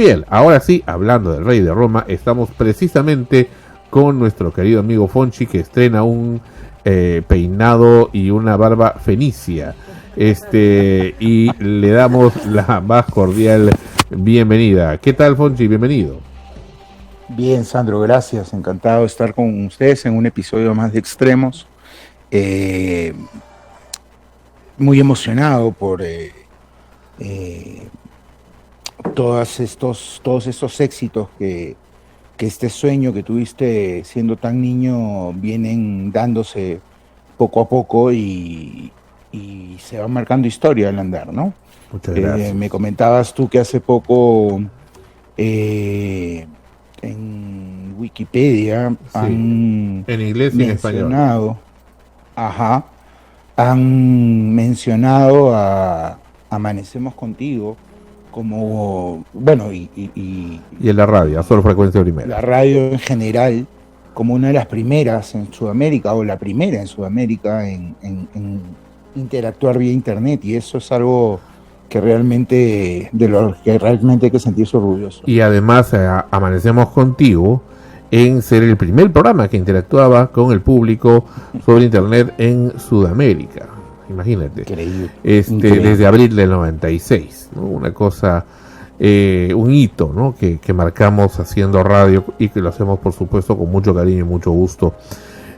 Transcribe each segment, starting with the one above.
bien, ahora sí, hablando del Rey de Roma, estamos precisamente con nuestro querido amigo Fonchi, que estrena un peinado y una barba fenicia. Y le damos la más cordial bienvenida. ¿Qué tal, Fonchi? Bienvenido. Bien, Sandro, gracias. Encantado de estar con ustedes en un episodio más de Extremos. Muy emocionado por todos estos éxitos que este sueño que tuviste siendo tan niño vienen dándose poco a poco y se va marcando historia al andar, ¿no? Muchas gracias. Me comentabas tú que hace poco en Wikipedia Sí, han en inglés y en español. Han mencionado a Amanecemos Contigo como, bueno, y en la radio, a Solo Frecuencia Primera. La radio en general, como una de las primeras en Sudamérica, o la primera en Sudamérica en interactuar vía internet, y eso es algo que realmente, de lo que realmente hay que sentirse orgulloso. Y además Amanecemos Contigo en ser el primer programa que interactuaba con el público sobre internet en Sudamérica. Imagínate. Increíble. Desde abril del 96, ¿no? Una cosa, un hito, ¿no? que marcamos haciendo radio y que lo hacemos, por supuesto, con mucho cariño y mucho gusto.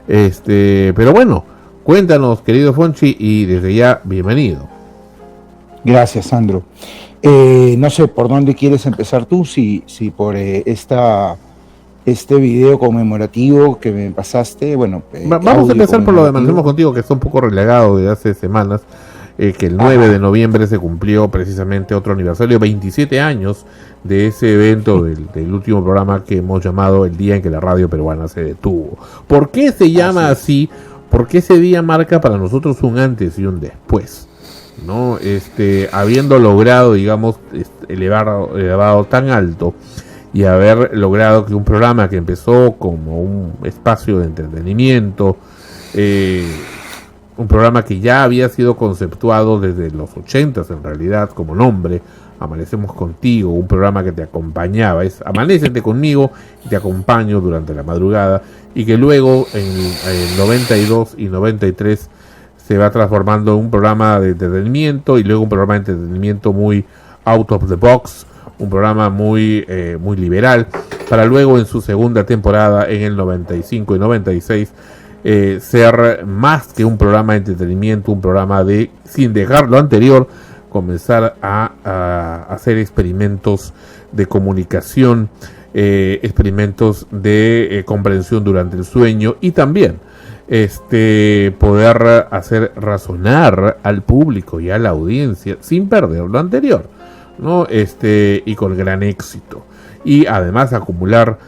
Pero bueno, cuéntanos, querido Fonchi, y desde ya, bienvenido. Gracias, Sandro. No sé por dónde quieres empezar tú, si por este video conmemorativo que me pasaste. Bueno, vamos a empezar por lo de Amanecemos Contigo, que está un poco relegado de hace semanas, que el 9 de noviembre se cumplió precisamente otro aniversario, 27 años de ese evento del último programa que hemos llamado El Día en que la Radio Peruana se detuvo. ¿Por qué se llama así? Porque ese día marca para nosotros un antes y un después, ¿no? Habiendo logrado, digamos, elevado tan alto y haber logrado que un programa que empezó como un espacio de entretenimiento, un programa que ya había sido conceptuado desde los 80s en realidad como nombre, Amanecemos Contigo, un programa que te acompañaba, es Amanécete conmigo y te acompaño durante la madrugada, y que luego en 92 y 93 se va transformando en un programa de entretenimiento, y luego un programa de entretenimiento muy out of the box, un programa muy liberal, para luego en su segunda temporada, en el 95 y 96, ser más que un programa de entretenimiento, un programa de, sin dejar lo anterior, comenzar a hacer experimentos de comunicación, experimentos de comprensión durante el sueño, y también poder hacer razonar al público y a la audiencia sin perder lo anterior, ¿no? Y con gran éxito, y además acumular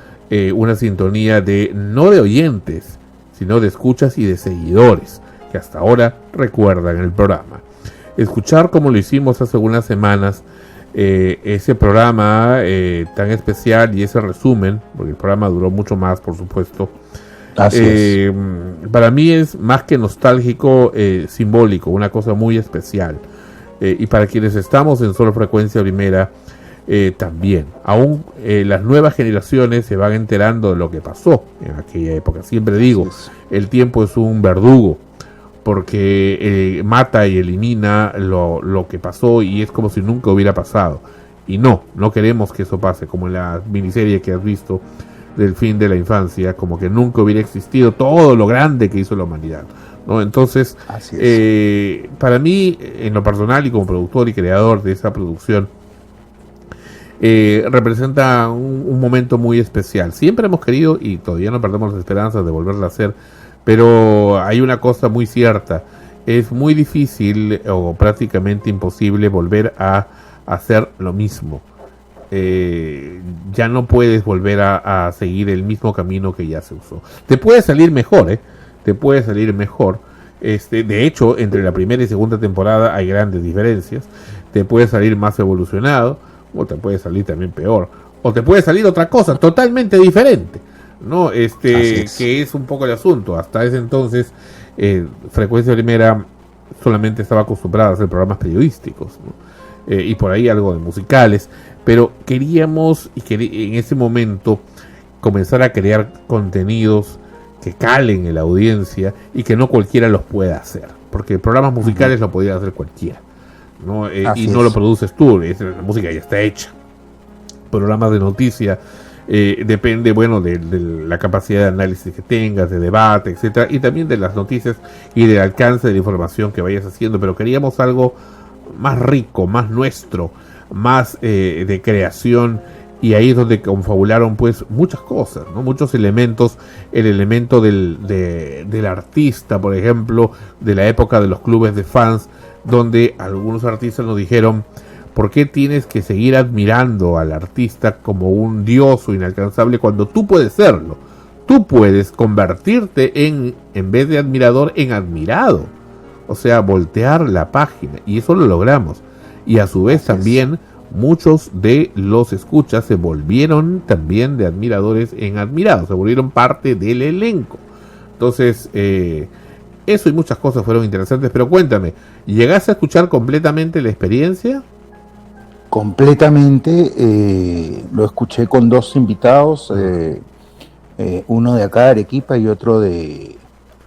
una sintonía no de oyentes, sino de escuchas y de seguidores que hasta ahora recuerdan el programa. Escuchar, como lo hicimos hace unas semanas, ese programa tan especial y ese resumen, porque el programa duró mucho más, por supuesto. Para mí es más que nostálgico, simbólico, una cosa muy especial. Y para quienes estamos en Solo Frecuencia Primera, también. Aún las nuevas generaciones se van enterando de lo que pasó en aquella época. Siempre digo, el tiempo es un verdugo, porque mata y elimina lo que pasó, y es como si nunca hubiera pasado. Y no queremos que eso pase, como en la miniserie que has visto del fin de la infancia, como que nunca hubiera existido todo lo grande que hizo la humanidad, ¿no? Entonces, para mí, en lo personal y como productor y creador de esa producción, representa un momento muy especial. Siempre hemos querido, y todavía no perdemos las esperanzas de volverla a hacer, pero hay una cosa muy cierta: es muy difícil o prácticamente imposible volver a hacer lo mismo. Ya no puedes volver a seguir el mismo camino que ya se usó. Te puede salir mejor, te puede salir mejor. De hecho, entre la primera y segunda temporada hay grandes diferencias. Te puede salir más evolucionado, o te puede salir también peor, o te puede salir otra cosa totalmente diferente, ¿no? Que es un poco el asunto. Hasta ese entonces, Frecuencia Primera solamente estaba acostumbrada a hacer programas periodísticos, ¿no? y por ahí algo de musicales, pero queríamos en ese momento comenzar a crear contenidos que calen en la audiencia y que no cualquiera los pueda hacer, porque programas musicales lo podía hacer cualquiera, ¿no? Y no lo produces tú, la música ya está hecha. Programas de noticias depende, bueno, de la capacidad de análisis que tengas, de debate, etcétera, y también de las noticias y del alcance de la información que vayas haciendo, pero queríamos algo más rico, más nuestro, más de creación, y ahí es donde confabularon pues muchas cosas, ¿no? Muchos elementos, el elemento del artista, por ejemplo, de la época de los clubes de fans, donde algunos artistas nos dijeron: ¿por qué tienes que seguir admirando al artista como un dios o inalcanzable cuando tú puedes serlo? Tú puedes convertirte en vez de admirador, en admirado. O sea, voltear la página. Y eso lo logramos. Y a su vez también muchos de los escuchas se volvieron también de admiradores en admirados. Se volvieron parte del elenco. Entonces, eso y muchas cosas fueron interesantes. Pero cuéntame, ¿llegaste a escuchar completamente la experiencia? Completamente, lo escuché con dos invitados, uno de acá de Arequipa y otro de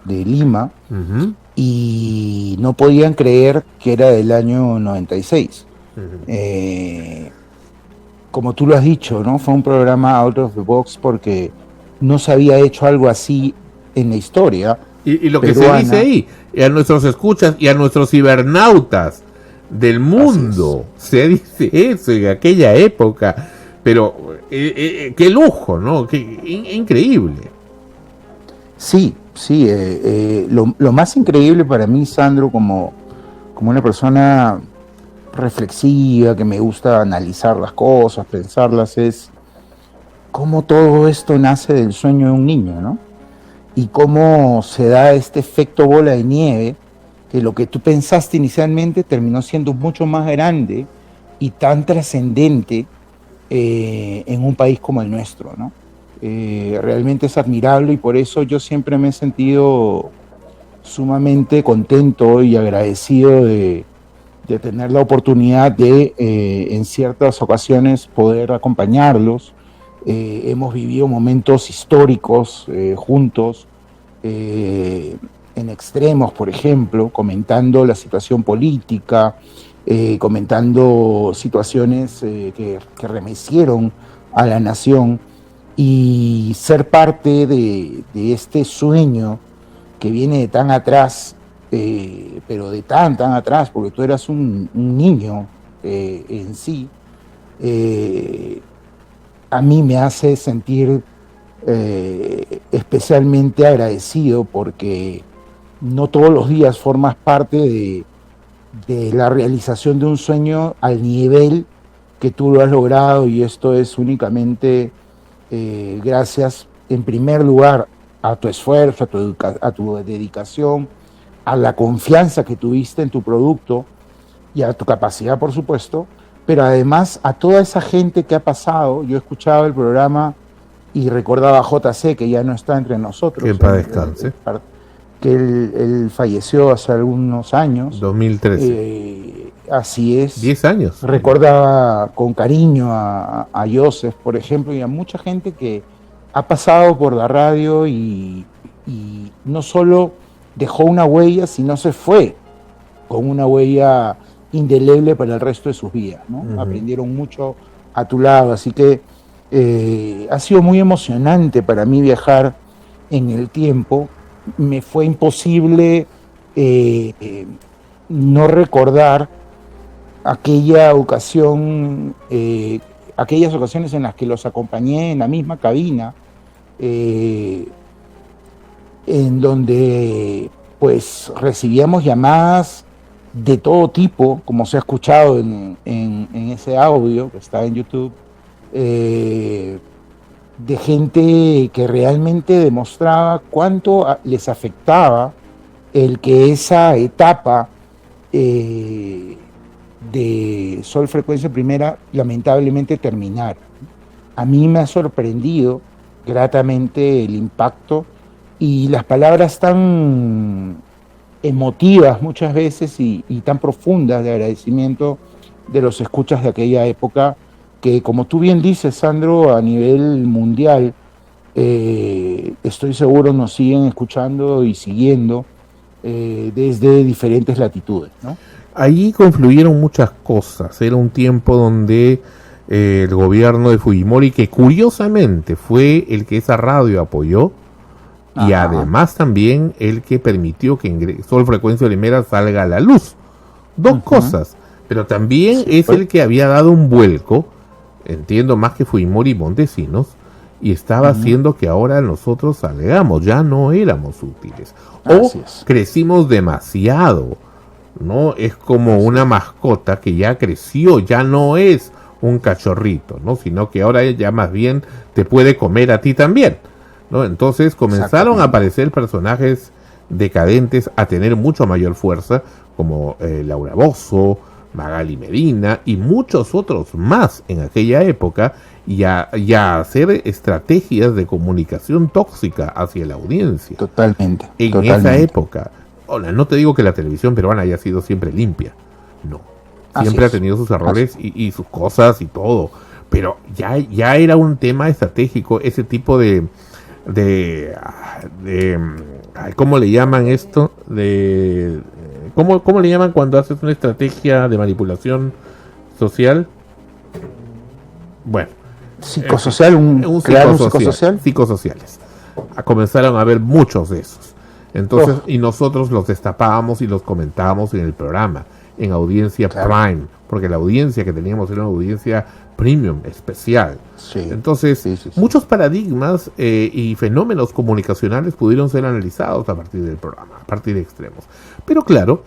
Lima, y no podían creer que era del año 96. Como tú lo has dicho, ¿no? Fue un programa out of the box porque no se había hecho algo así en la historia. Y lo que se dice ahí, y a nuestros escuchas y a nuestros cibernautas del mundo, se dice eso en aquella época, pero qué lujo, ¿no? Increíble. Sí, lo más increíble para mí, Sandro, como una persona reflexiva, que me gusta analizar las cosas, pensarlas, es cómo todo esto nace del sueño de un niño, ¿no? Y cómo se da este efecto bola de nieve, que lo que tú pensaste inicialmente terminó siendo mucho más grande y tan trascendente en un país como el nuestro, ¿no? Realmente es admirable, y por eso yo siempre me he sentido sumamente contento y agradecido de tener la oportunidad de en ciertas ocasiones poder acompañarlos. Hemos vivido momentos históricos juntos, en extremos, por ejemplo, comentando la situación política, comentando situaciones que remecieron a la nación, y ser parte de este sueño que viene de tan atrás, pero de tan atrás, porque tú eras un niño en sí, a mí me hace sentir especialmente agradecido, porque no todos los días formas parte de la realización de un sueño al nivel que tú lo has logrado, y esto es únicamente gracias, en primer lugar, a tu esfuerzo, a tu dedicación, a la confianza que tuviste en tu producto y a tu capacidad, por supuesto, pero además a toda esa gente que ha pasado. Yo escuchaba el programa y recordaba a JC, que ya no está entre nosotros. Que en paz descanse. Que él falleció hace algunos años. 2013. Así es. 10 años. Recordaba con cariño a Joseph, por ejemplo, y a mucha gente que ha pasado por la radio y no solo dejó una huella, sino se fue con una huella indeleble para el resto de sus vidas, ¿no? Aprendieron mucho a tu lado, así que ha sido muy emocionante para mí viajar en el tiempo. Me fue imposible no recordar aquella ocasión, aquellas ocasiones en las que los acompañé en la misma cabina, en donde pues recibíamos llamadas de todo tipo, como se ha escuchado en ese audio que está en YouTube, de gente que realmente demostraba cuánto les afectaba el que esa etapa de Sol Frecuencia Primera lamentablemente terminara. A mí me ha sorprendido gratamente el impacto y las palabras tan emotivas muchas veces y tan profundas de agradecimiento de los escuchas de aquella época, que como tú bien dices, Sandro, a nivel mundial, estoy seguro nos siguen escuchando y siguiendo desde diferentes latitudes, ¿no? Allí confluyeron muchas cosas. Era un tiempo donde el gobierno de Fujimori, que curiosamente fue el que esa radio apoyó, y Ajá. además también el que permitió que Sol Frecuencia Primera salga a la luz. Dos cosas, pero también es el que había dado un vuelco, entiendo, más que Fujimori y Montesinos, y estaba haciendo que ahora nosotros salgamos, ya no éramos útiles. O crecimos demasiado, ¿no? Es como una mascota que ya creció, ya no es un cachorrito, ¿no? Sino que ahora ya más bien te puede comer a ti también, ¿no? Entonces comenzaron a aparecer personajes decadentes a tener mucho mayor fuerza, como Laura Bozzo, Magali Medina y muchos otros más en aquella época, y a hacer estrategias de comunicación tóxica hacia la audiencia. Totalmente. En esa época, hola, no te digo que la televisión peruana haya sido siempre limpia, no. Siempre ha tenido sus errores y sus cosas y todo, pero ya era un tema estratégico, ese tipo de ¿cómo le llaman esto? ¿Cómo le llaman cuando haces una estrategia de manipulación social? Bueno. Psicosocial, un psicosocial. Psicosociales. Comenzaron a haber muchos de esos. Entonces, y nosotros los destapábamos y los comentábamos en el programa, en audiencia prime, porque la audiencia que teníamos era una audiencia premium, especial. Entonces, muchos paradigmas y fenómenos comunicacionales pudieron ser analizados a partir del programa, a partir de extremos. Pero claro,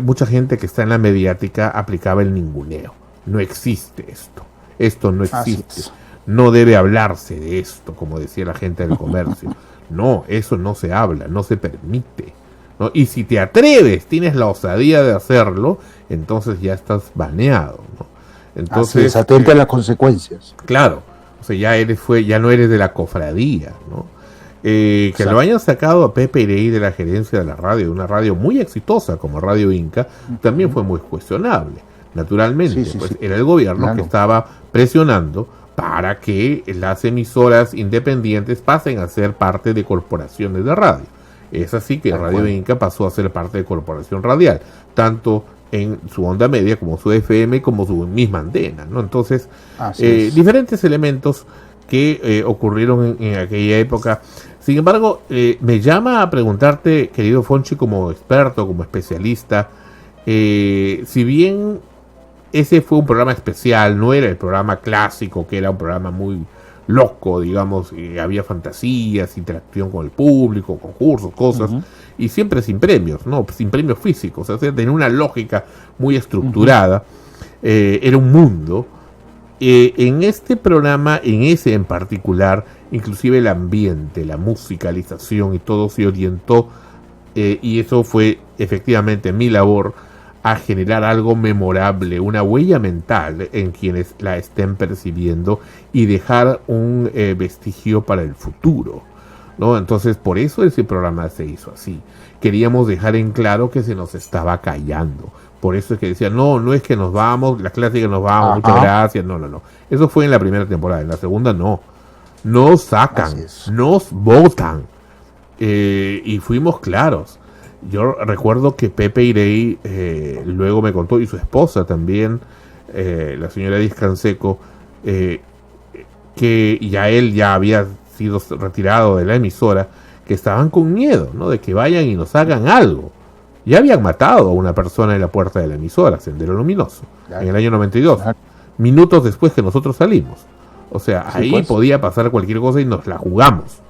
mucha gente que está en la mediática aplicaba el ninguneo. No existe esto. Esto no existe. No debe hablarse de esto, como decía la gente del comercio. No, eso no se habla, no se permite, ¿no? Y si te atreves, tienes la osadía de hacerlo, entonces ya estás baneado, ¿no? Entonces, atenta a las consecuencias. Claro, o sea, ya no eres de la cofradía, ¿no? Que lo hayan sacado a Pepe Irey de la gerencia de la radio, una radio muy exitosa como Radio Inca, también fue muy cuestionable. Naturalmente, era el gobierno que estaba presionando para que las emisoras independientes pasen a ser parte de corporaciones de radio. Es así que Radio Inca pasó a ser parte de corporación radial, tanto en su onda media como su FM como su misma antena, ¿no? Entonces, diferentes elementos que ocurrieron en aquella época. Sin embargo, me llama a preguntarte, querido Fonchi, como experto, como especialista, si bien ese fue un programa especial, no era el programa clásico, que era un programa muy loco, digamos, había fantasías, interacción con el público, concursos, cosas, y siempre sin premios, ¿no? Sin premios físicos, o sea, tenía una lógica muy estructurada, era un mundo. En este programa, en ese en particular, inclusive el ambiente, la musicalización y todo se orientó, y eso fue efectivamente mi labor, a generar algo memorable, una huella mental en quienes la estén percibiendo y dejar un vestigio para el futuro, ¿no? Entonces, por eso ese programa se hizo así. Queríamos dejar en claro que se nos estaba callando. Por eso es que decían, no es que nos vamos, la clásica nos vamos, muchas gracias, no. Eso fue en la primera temporada, en la segunda no. Nos sacan, nos votan. Y fuimos claros. Yo recuerdo que Pepe Irey luego me contó, y su esposa también, la señora Edith Canseco, que él ya había sido retirado de la emisora, que estaban con miedo, ¿no? De que vayan y nos hagan algo. Ya habían matado a una persona en la puerta de la emisora, Sendero Luminoso, en el año 92, minutos después que nosotros salimos. O sea, ahí podía pasar cualquier cosa y nos la jugamos.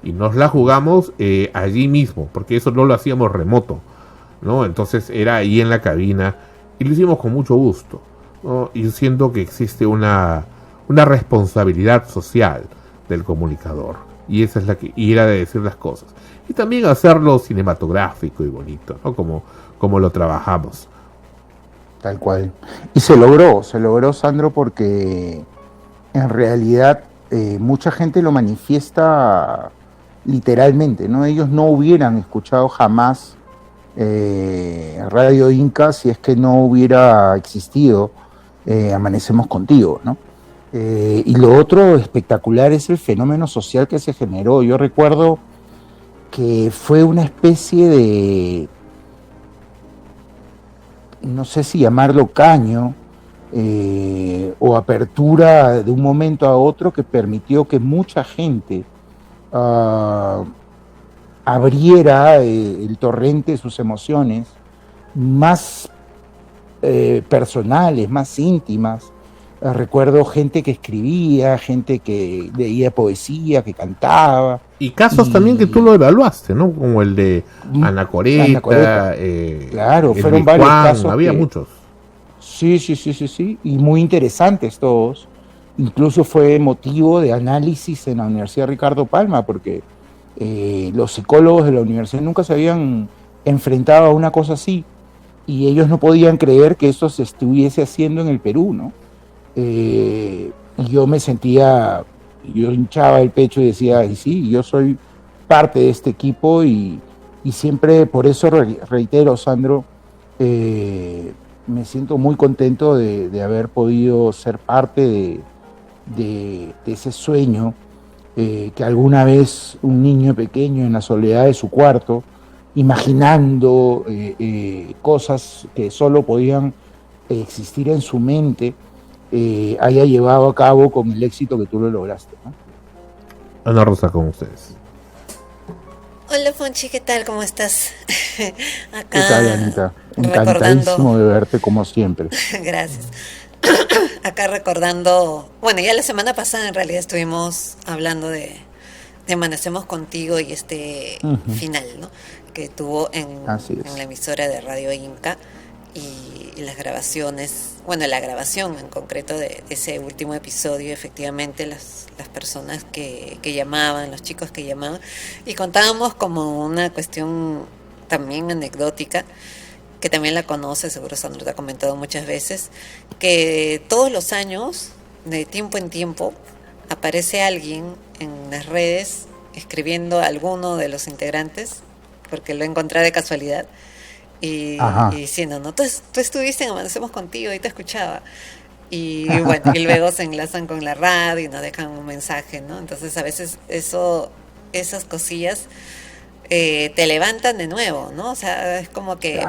Y nos la jugamos allí mismo, porque eso no lo hacíamos remoto, ¿no? Entonces era ahí en la cabina y lo hicimos con mucho gusto, ¿no? Y yo siento que existe una responsabilidad social del comunicador, y esa es y era de decir las cosas. Y también hacerlo cinematográfico y bonito, ¿no? Como lo trabajamos. Tal cual. Y se logró, Sandro, porque en realidad mucha gente lo manifiesta literalmente, ¿no? Ellos no hubieran escuchado jamás Radio Inca si es que no hubiera existido Amanecemos Contigo, ¿no? Y lo otro espectacular es el fenómeno social que se generó. Yo recuerdo que fue una especie de, no sé si llamarlo caño, o apertura de un momento a otro que permitió que mucha gente abriera el torrente de sus emociones más personales, más íntimas. Recuerdo gente que escribía, gente que leía poesía, que cantaba. Y casos también que tú lo evaluaste, ¿no? Como el de Ana Coreta, claro, el fueron de varios Juan, casos. había muchos. Sí, y muy interesantes todos. Incluso fue motivo de análisis en la Universidad Ricardo Palma, porque los psicólogos de la universidad nunca se habían enfrentado a una cosa así, y ellos no podían creer que eso se estuviese haciendo en el Perú, ¿no? Y yo me sentía, yo hinchaba el pecho y decía, y sí, yo soy parte de este equipo, y siempre, por eso reitero, Sandro, me siento muy contento de haber podido ser parte de ese sueño que alguna vez un niño pequeño en la soledad de su cuarto, imaginando cosas que solo podían existir en su mente, haya llevado a cabo con el éxito que tú lo lograste, ¿no? Ana Rosa, con ustedes. Hola Fonchi, ¿qué tal? ¿Cómo estás? Acá, ¿qué tal, Anita? Encantadísimo de verte como siempre. Gracias. Acá recordando, bueno, ya la semana pasada en realidad estuvimos hablando de Amanecemos Contigo y final, ¿no? Que tuvo en la emisora de Radio Inca y las grabaciones, bueno, la grabación en concreto de ese último episodio, efectivamente las personas que llamaban, los chicos que llamaban, y contábamos como una cuestión también anecdótica, que también la conoce, seguro Sandro te ha comentado muchas veces, que todos los años, de tiempo en tiempo, aparece alguien en las redes escribiendo a alguno de los integrantes, porque lo encontré de casualidad, y diciendo, no, tú estuviste en Amanecemos Contigo y te escuchaba. Y bueno, y luego se enlazan con la radio y nos dejan un mensaje, ¿no? Entonces a veces esas cosillas te levantan de nuevo, ¿no? O sea, es como que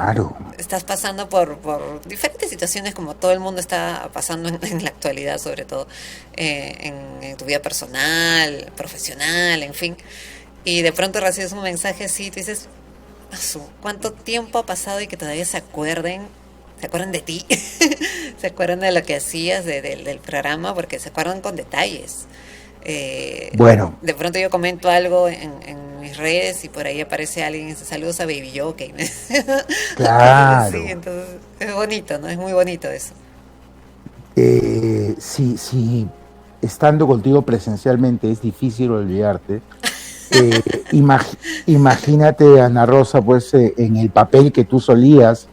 estás pasando por diferentes situaciones, como todo el mundo está pasando en la actualidad, sobre todo en tu vida personal, profesional, en fin. Y de pronto recibes un mensaje así y tú dices, ¿cuánto tiempo ha pasado y que todavía se acuerdan de ti? Se acuerdan de lo que hacías, del programa, porque se acuerdan con detalles. Bueno. De pronto yo comento algo en mis redes y por ahí aparece alguien y dice, saludos a Baby Jockey. Claro. Sí, entonces es bonito, ¿no? Es muy bonito eso. Sí, estando contigo presencialmente es difícil olvidarte. Imagínate, Ana Rosa, pues en el papel que tú solías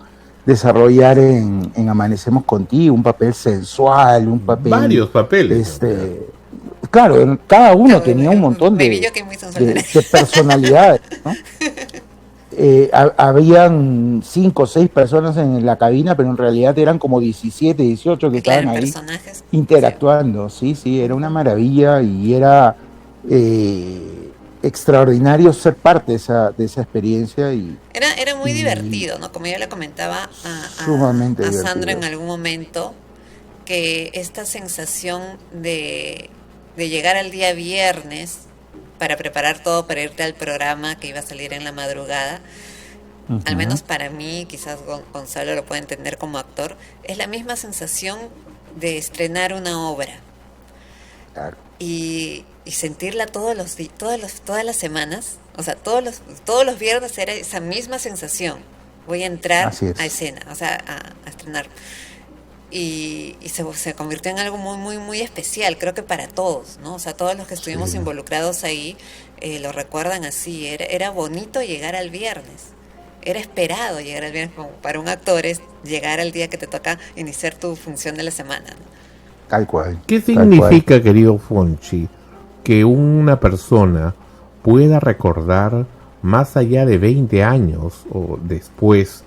desarrollar en Amanecemos Contigo, un papel sensual, un papel... Varios papeles. Claro, cada uno tenía un montón de personalidades, ¿no? Habían 5 o 6 personas en la cabina, pero en realidad eran como 17, 18 que estaban ahí interactuando. Sí, era una maravilla y era extraordinario ser parte de esa experiencia. Era muy divertido, ¿no? Como yo le comentaba a Sandra en algún momento, que esta sensación de llegar al día viernes para preparar todo para irte al programa que iba a salir en la madrugada, al menos para mí, quizás Gonzalo lo puede entender como actor, es la misma sensación de estrenar una obra. Claro. Y sentirla todas las semanas, o sea, todos los viernes era esa misma sensación. Voy a entrar a escena, o sea, a estrenar. Y se convirtió en algo muy, muy, muy especial, creo que para todos, ¿no? O sea, todos los que estuvimos involucrados ahí lo recuerdan así. Era bonito llegar al viernes. Era esperado llegar al viernes. Como para un actor es llegar al día que te toca iniciar tu función de la semana, ¿no? Tal cual. ¿Qué significa, querido Fonchi, que una persona pueda recordar más allá de 20 años o después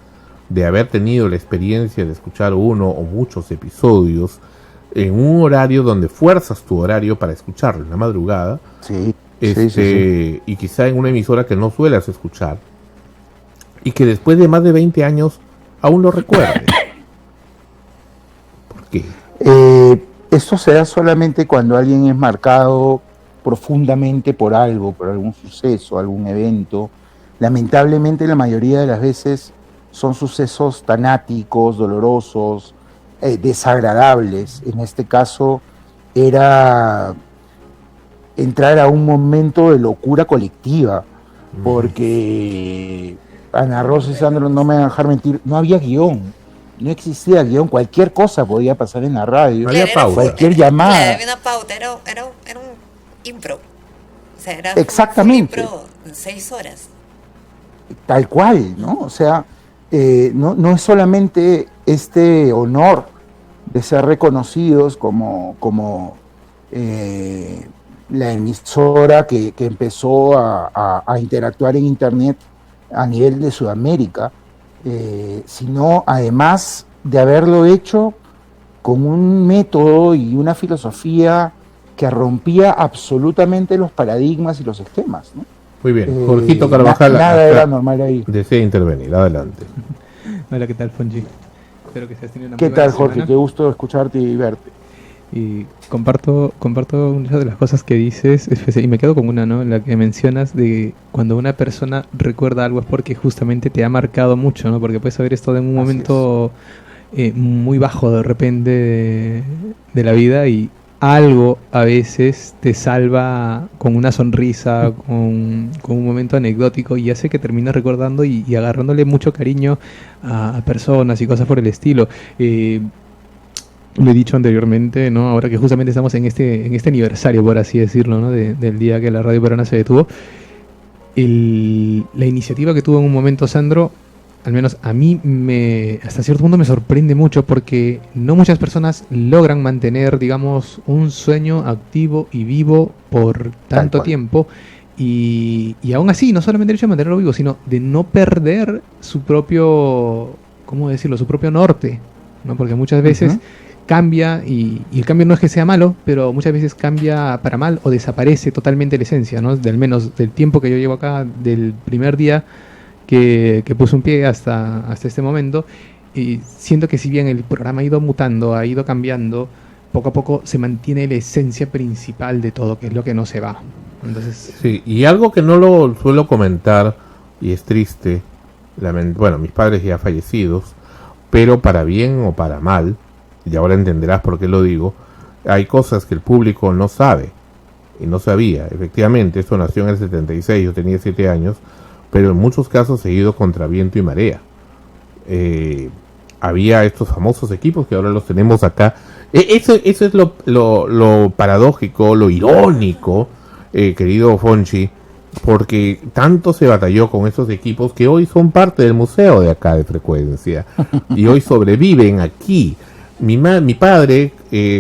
de haber tenido la experiencia de escuchar uno o muchos episodios en un horario donde fuerzas tu horario para escucharlo en la madrugada, Sí. y quizá en una emisora que no suelas escuchar, y que después de más de 20 años aún lo recuerdes. ¿Por qué? Esto se da solamente cuando alguien es marcado profundamente por algo, por algún suceso, algún evento. Lamentablemente la mayoría de las veces son sucesos tanáticos, dolorosos, desagradables. En este caso era entrar a un momento de locura colectiva, porque Ana Rosa y Sandro no me van a dejar mentir, no había guión, no existía guión, cualquier cosa podía pasar en la radio, No había pauta. cualquier llamada. Claro, había una pauta, era un impro. O sea, era Exactamente. un impro en 6 horas. Tal cual, ¿no? O sea, no es solamente este honor de ser reconocidos como la emisora que empezó a interactuar en Internet a nivel de Sudamérica, sino además de haberlo hecho con un método y una filosofía que rompía absolutamente los paradigmas y los esquemas, ¿no? Muy bien, Jorgito Carvajal Nada era normal ahí. desea intervenir, adelante. Hola, ¿qué tal, Fonji? Espero que estés teniendo una ¿Qué muy buena tal, Jorge? semana. Qué gusto escucharte y verte. Y comparto muchas de las cosas que dices, y me quedo con una, ¿no? La que mencionas de cuando una persona recuerda algo es porque justamente te ha marcado mucho, ¿no? Porque puedes haber estado en un Así momento muy bajo de repente de la vida, y algo a veces te salva con una sonrisa, con un momento anecdótico, y hace que termines recordando y agarrándole mucho cariño a personas y cosas por el estilo. Lo he dicho anteriormente, ¿no? Ahora que justamente estamos en este aniversario, por así decirlo, ¿no? Del día que la radio peruana se detuvo. La iniciativa que tuvo en un momento Sandro, al menos a mí hasta cierto punto me sorprende mucho, porque no muchas personas logran mantener, digamos, un sueño activo y vivo por tanto tiempo. Y aún así, no solamente el hecho de mantenerlo vivo, sino de no perder su propio, ¿cómo decirlo?, su propio norte, ¿no? Porque muchas veces cambia, y el cambio no es que sea malo, pero muchas veces cambia para mal o desaparece totalmente la esencia, ¿no? Al menos del tiempo que yo llevo acá, del primer día que puse un pie hasta este momento, y siento que si bien el programa ha ido mutando, ha ido cambiando, poco a poco se mantiene la esencia principal de todo, que es lo que no se va. Entonces, Sí, y algo que no lo suelo comentar, y es triste, bueno, mis padres ya fallecidos, pero para bien o para mal, y ahora entenderás por qué lo digo, hay cosas que el público no sabe, y no sabía. Efectivamente, esto nació en el 76, yo tenía 7 años, pero en muchos casos he ido contra viento y marea. Había estos famosos equipos que ahora los tenemos acá. Eso es lo paradójico, lo irónico, querido Fonchi, porque tanto se batalló con esos equipos que hoy son parte del museo de acá de Frecuencia y hoy sobreviven aquí. Mi padre,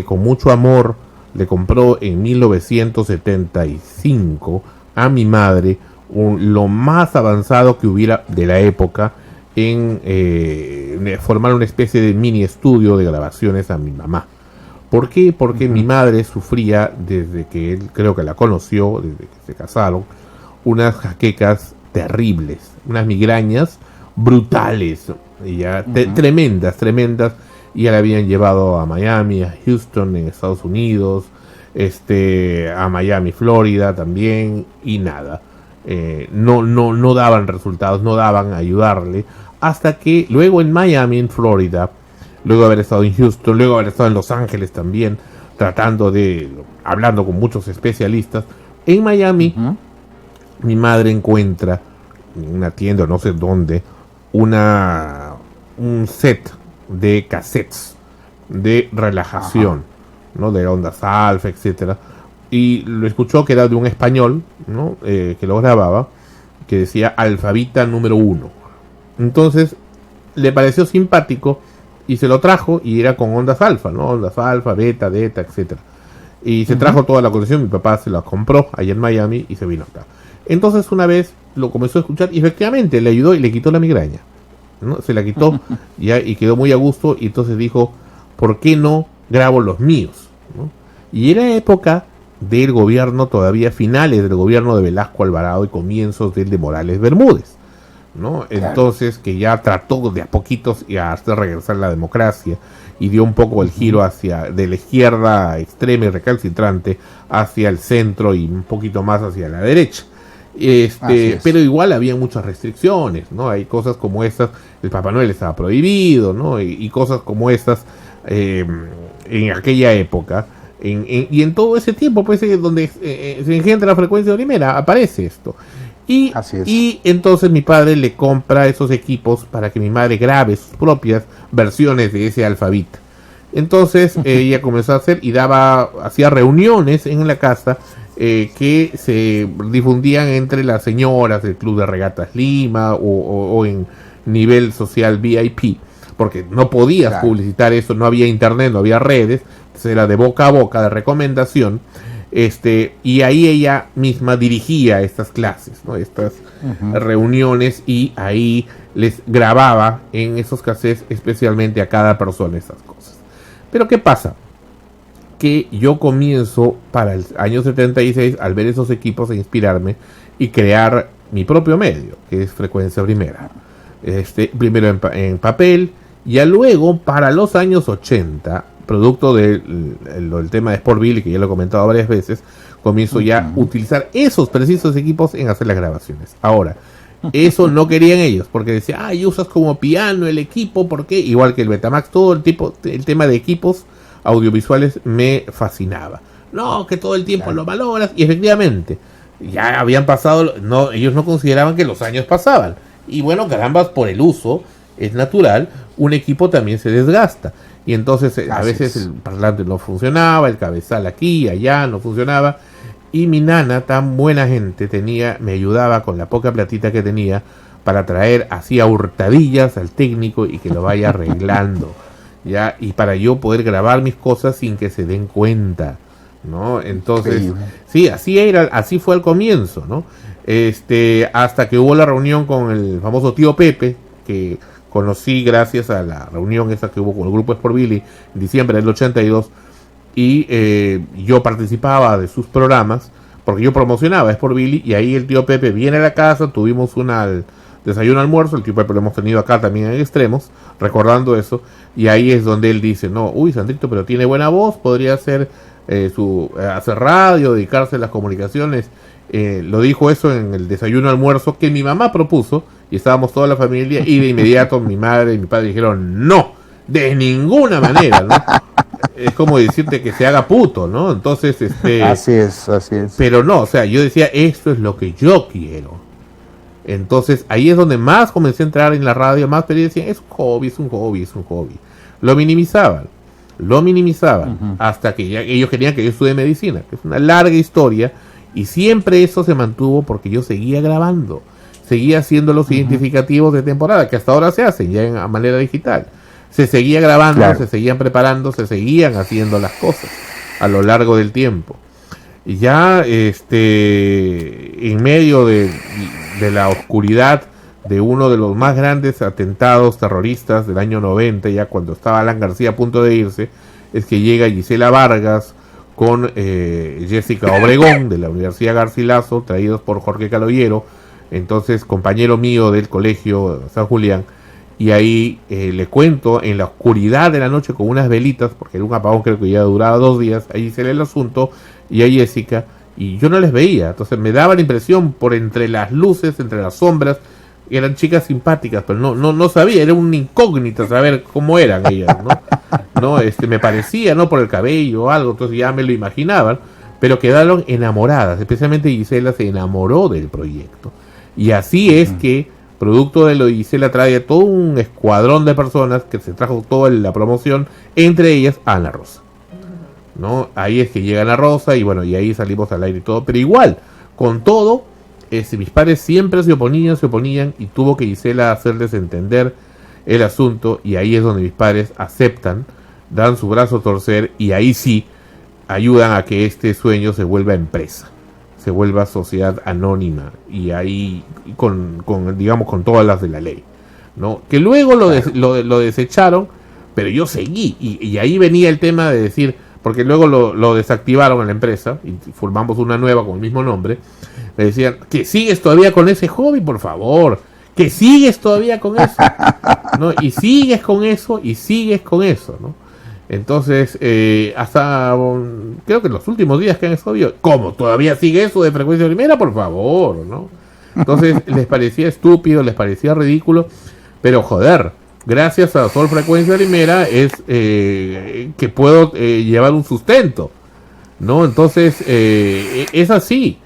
con mucho amor, le compró en 1975 a mi madre lo más avanzado que hubiera de la época en formar una especie de mini estudio de grabaciones a mi mamá. ¿Por qué? Porque mi madre sufría, desde que él creo que la conoció, desde que se casaron, unas jaquecas terribles, unas migrañas brutales, y ya tremendas, y ya la habían llevado a Miami, a Houston en Estados Unidos, a Miami, Florida también, y nada. No daban resultados, no daban a ayudarle, hasta que luego en Miami, en Florida, luego de haber estado en Houston, luego de haber estado en Los Ángeles también, hablando con muchos especialistas, en Miami, mi madre encuentra en una tienda, no sé dónde, un set de cassettes de relajación, ¿no? De ondas alfa, etcétera, y lo escuchó que era de un español, ¿no? Que lo grababa, que decía Alfavita número 1. Entonces le pareció simpático y se lo trajo, y era con ondas alfa, ¿no? Ondas alfa, beta, delta, etcétera. Y se trajo toda la colección. Mi papá se la compró allá en Miami y se vino acá. Entonces una vez lo comenzó a escuchar y efectivamente le ayudó y le quitó la migraña, ¿no? Se la quitó ya y quedó muy a gusto, y entonces dijo, ¿por qué no grabo los míos? ¿No? Y era época del gobierno, todavía finales del gobierno de Velasco Alvarado y comienzos del de Morales Bermúdez, ¿no? Entonces, que ya trató de a poquitos y hasta regresar la democracia y dio un poco el giro hacia de la izquierda extrema y recalcitrante hacia el centro y un poquito más hacia la derecha. Pero igual había muchas restricciones, ¿no? Hay cosas como estas, el Papá Noel estaba prohibido, ¿no? Y cosas como estas en aquella época. Y en todo ese tiempo, pues, donde se engendra la frecuencia primera, aparece esto. Y entonces mi padre le compra esos equipos para que mi madre grabe sus propias versiones de ese alfabito. Entonces ella comenzó a hacer y hacía reuniones en la casa que se difundían entre las señoras del Club de Regatas Lima o en nivel social VIP, porque no podías publicitar eso, no había internet, no había redes, era de boca a boca, de recomendación. Y ahí ella misma dirigía estas clases, ¿no? Estas reuniones, y ahí les grababa en esos cassettes especialmente a cada persona esas cosas. Pero ¿qué pasa? Que yo comienzo para el año 76 al ver esos equipos a inspirarme y crear mi propio medio, que es Frecuencia Primera. Primero en papel, y luego para los años 80, producto del tema de Sport Billy, que ya lo he comentado varias veces, comienzo ya a utilizar esos precisos equipos en hacer las grabaciones. Ahora, eso no querían ellos, porque decían, usas como piano el equipo, ¿por qué? Igual que el Betamax, todo el tema de equipos audiovisuales me fascinaba. No, que todo el tiempo lo valoras, y efectivamente, ya habían pasado, ellos no consideraban que los años pasaban. Y bueno, carambas, por el uso, es natural, un equipo también se desgasta. Y entonces a veces el parlante no funcionaba, el cabezal aquí y allá no funcionaba. Y mi nana, tan buena gente, me ayudaba con la poca platita que tenía para traer así a hurtadillas al técnico y que lo vaya arreglando, ¿ya? Y para yo poder grabar mis cosas sin que se den cuenta, ¿no? Entonces, sí, así fue al comienzo, ¿no? Hasta que hubo la reunión con el famoso tío Pepe, que conocí gracias a la reunión esa que hubo con el grupo Sport Billy en diciembre del 82, y yo participaba de sus programas porque yo promocionaba Sport Billy, y ahí el tío Pepe viene a la casa, tuvimos desayuno almuerzo, el tío Pepe lo hemos tenido acá también en Extremos, recordando eso, y ahí es donde él dice, Sandrito, pero tiene buena voz, podría hacer hacer radio, dedicarse a las comunicaciones. Lo dijo eso en el desayuno almuerzo que mi mamá propuso, y estábamos toda la familia, y de inmediato mi madre y mi padre dijeron, no, de ninguna manera, ¿no? Es como decirte que se haga puto, ¿no? Entonces, así es. Pero no, o sea, yo decía, esto es lo que yo quiero. Entonces, ahí es donde más comencé a entrar en la radio, más, pero decían, es un hobby. Lo minimizaban, hasta que ya ellos querían que yo estudie medicina, que es una larga historia, y siempre eso se mantuvo porque yo seguía grabando, seguía haciendo los identificativos de temporada, que hasta ahora se hacen ya a manera digital. Se seguía grabando, se seguían preparando, se seguían haciendo las cosas a lo largo del tiempo. Y ya en medio de la oscuridad de uno de los más grandes atentados terroristas del año 90, ya cuando estaba Alan García a punto de irse, es que llega Gisela Vargas con Jessica Obregón de la Universidad Garcilaso, traídos por Jorge Caloyero, entonces compañero mío del colegio San Julián. Y ahí le cuento en la oscuridad de la noche con unas velitas, porque era un apagón, creo que ya duraba 2 días, ahí se lee el asunto, y a Jessica, y yo no les veía, entonces me daba la impresión por entre las luces, entre las sombras, eran chicas simpáticas, pero no sabía, era una incógnita saber cómo eran ellas, ¿no? Me parecía, ¿no? Por el cabello o algo, entonces ya me lo imaginaban, pero quedaron enamoradas, especialmente Gisela se enamoró del proyecto, y así es que producto de lo de Gisela trae todo un escuadrón de personas que se trajo toda la promoción, entre ellas Ana Rosa, ¿no? Ahí es que llega Ana Rosa y bueno, y ahí salimos al aire y todo, pero igual, con todo, mis padres siempre se oponían y tuvo que Gisela hacerles entender el asunto, y ahí es donde mis padres aceptan, dan su brazo a torcer, y ahí sí ayudan a que este sueño se vuelva empresa, se vuelva sociedad anónima y ahí digamos con todas las de la ley, ¿no? Que luego lo desecharon, pero yo seguí y ahí venía el tema de decir, porque luego lo desactivaron en la empresa y formamos una nueva con el mismo nombre. Me decían, ¿que sigues todavía con ese hobby? Por favor, que sigues todavía con eso, ¿no? Y sigues con eso, ¿no? Entonces, hasta creo que en los últimos días que han estado, ¿cómo? ¿Todavía sigue eso de frecuencia primera? Por favor, ¿no? Entonces, les parecía estúpido, les parecía ridículo, pero joder, gracias a Sol Frecuencia Primera es que puedo llevar un sustento, ¿no? Entonces, es así,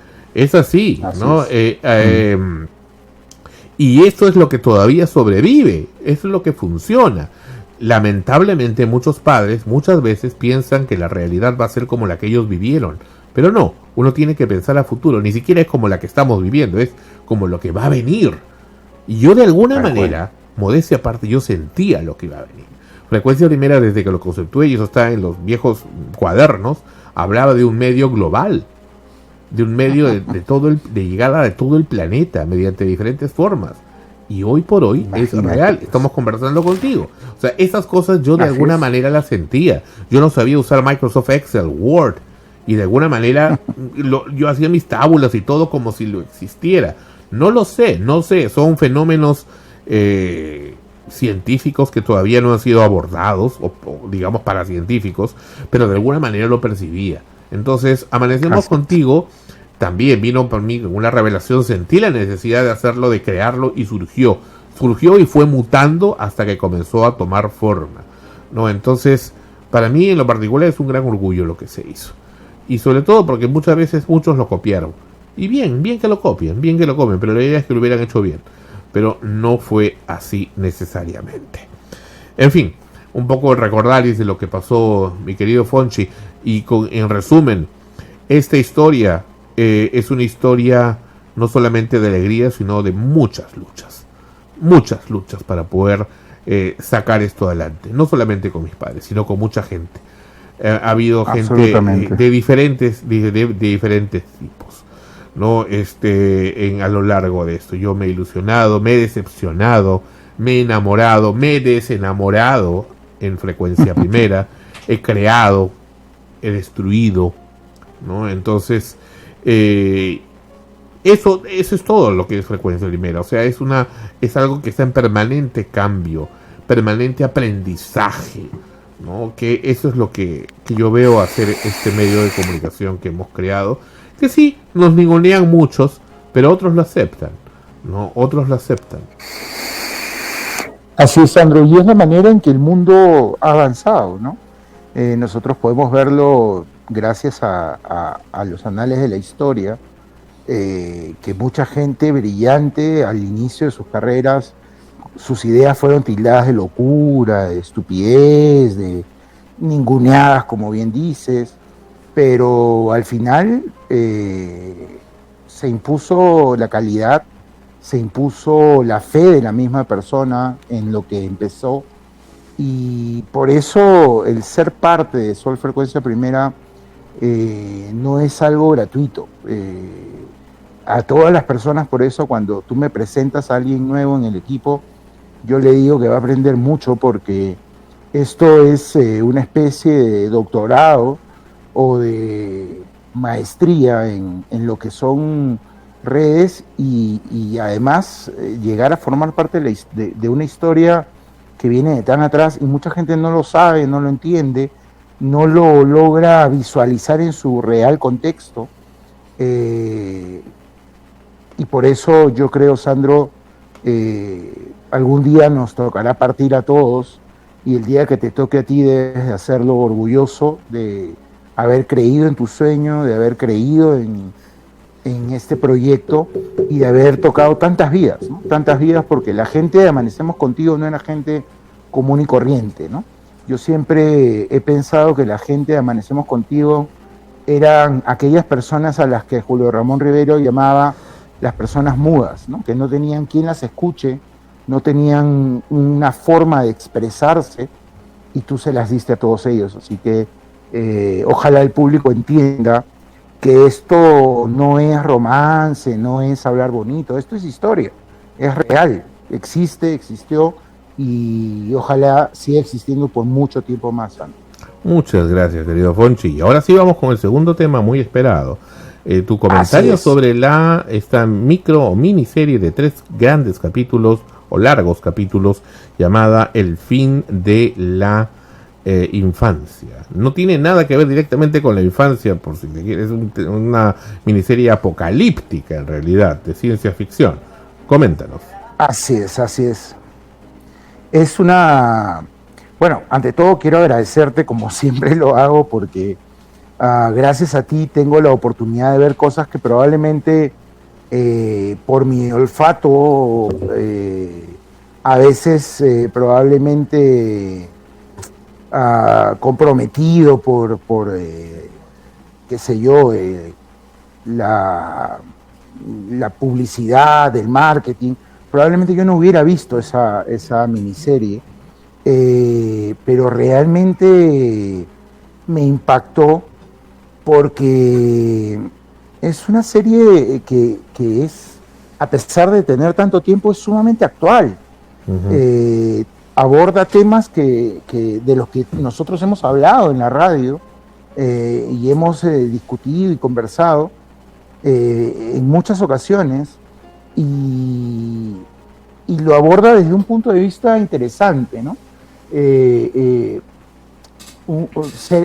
¿no? Y esto es lo que todavía sobrevive, eso es lo que funciona. Lamentablemente muchos padres muchas veces piensan que la realidad va a ser como la que ellos vivieron, pero no, uno tiene que pensar a futuro, ni siquiera es como la que estamos viviendo, es como lo que va a venir. Y yo de alguna manera, modestia aparte, yo sentía lo que iba a venir. Frecuencia Primera, desde que lo conceptué, y eso está en los viejos cuadernos, hablaba de un medio global, de un medio de llegada de todo el planeta mediante diferentes formas. Y hoy por hoy es real, estamos conversando contigo. O sea, esas cosas yo de alguna manera las sentía. Yo no sabía usar Microsoft Excel, Word, y de alguna manera yo hacía mis tábulas y todo como si lo existiera. No sé, son fenómenos científicos que todavía no han sido abordados, o digamos paracientíficos, pero de alguna manera lo percibía. Entonces, Amanecemos Contigo también vino por mí una revelación, sentí la necesidad de hacerlo, de crearlo, y surgió y fue mutando hasta que comenzó a tomar forma, ¿no? Entonces, para mí en lo particular es un gran orgullo lo que se hizo, y sobre todo porque muchas veces muchos lo copiaron, y bien que lo copien, pero la idea es que lo hubieran hecho bien, pero no fue así necesariamente. En fin, un poco recordar de lo que pasó, mi querido Fonchi, y en resumen, esta historia es una historia no solamente de alegría, sino de muchas luchas para poder sacar esto adelante, no solamente con mis padres, sino con mucha gente. Ha habido gente de diferentes tipos, ¿no? A lo largo de esto, yo me he ilusionado, me he decepcionado, me he enamorado, me he desenamorado en Frecuencia Primera, he creado, he destruido, ¿no? Entonces, eso es todo lo que es Frecuencia Primera. O sea, es algo que está en permanente cambio, permanente aprendizaje, ¿no? Que eso es lo que yo veo hacer este medio de comunicación que hemos creado, que sí, nos ningunean muchos, pero otros lo aceptan, ¿no? Así es, Sandro, y es la manera en que el mundo ha avanzado, ¿no? Nosotros podemos verlo gracias a los anales de la historia, que mucha gente brillante al inicio de sus carreras, sus ideas fueron tildadas de locura, de estupidez, de ninguneadas, como bien dices, pero al final se impuso la calidad, se impuso la fe de la misma persona en lo que empezó, y por eso el ser parte de Sol Frecuencia Primera no es algo gratuito. A todas las personas, por eso cuando tú me presentas a alguien nuevo en el equipo, yo le digo que va a aprender mucho, porque esto es una especie de doctorado o de maestría en lo que son redes, y además llegar a formar parte de una historia que viene de tan atrás, y mucha gente no lo sabe, no lo entiende, no lo logra visualizar en su real contexto, y por eso yo creo, Sandro, algún día nos tocará partir a todos, y el día que te toque a ti debes de hacerlo orgulloso de haber creído en tu sueño, de haber creído en este proyecto, y de haber tocado tantas vidas, ¿no? Tantas vidas, porque la gente de Amanecemos Contigo no era gente común y corriente, ¿no? Yo siempre he pensado que la gente de Amanecemos Contigo eran aquellas personas a las que Julio Ramón Rivero llamaba las personas mudas, ¿no? Que no tenían quien las escuche, no tenían una forma de expresarse, y tú se las diste a todos ellos. Así que ojalá el público entienda que esto no es romance, no es hablar bonito, esto es historia, es real, existió y ojalá siga existiendo por mucho tiempo más. Muchas gracias, querido Fonchi. Y ahora sí vamos con el segundo tema muy esperado. Tu comentario sobre esta micro o miniserie de 3 grandes capítulos o largos capítulos llamada El fin de la infancia. No tiene nada que ver directamente con la infancia, por si te quieres, es una miniserie apocalíptica en realidad, de ciencia ficción. Coméntanos. Así es. Es una... Bueno, ante todo quiero agradecerte como siempre lo hago porque gracias a ti tengo la oportunidad de ver cosas que probablemente por mi olfato a veces probablemente comprometido por qué sé yo, la publicidad, el marketing, probablemente yo no hubiera visto esa miniserie, pero realmente me impactó porque es una serie que es, a pesar de tener tanto tiempo, es sumamente actual. Uh-huh. Aborda temas de los que nosotros hemos hablado en la radio y hemos discutido y conversado en muchas ocasiones y lo aborda desde un punto de vista interesante, ¿no?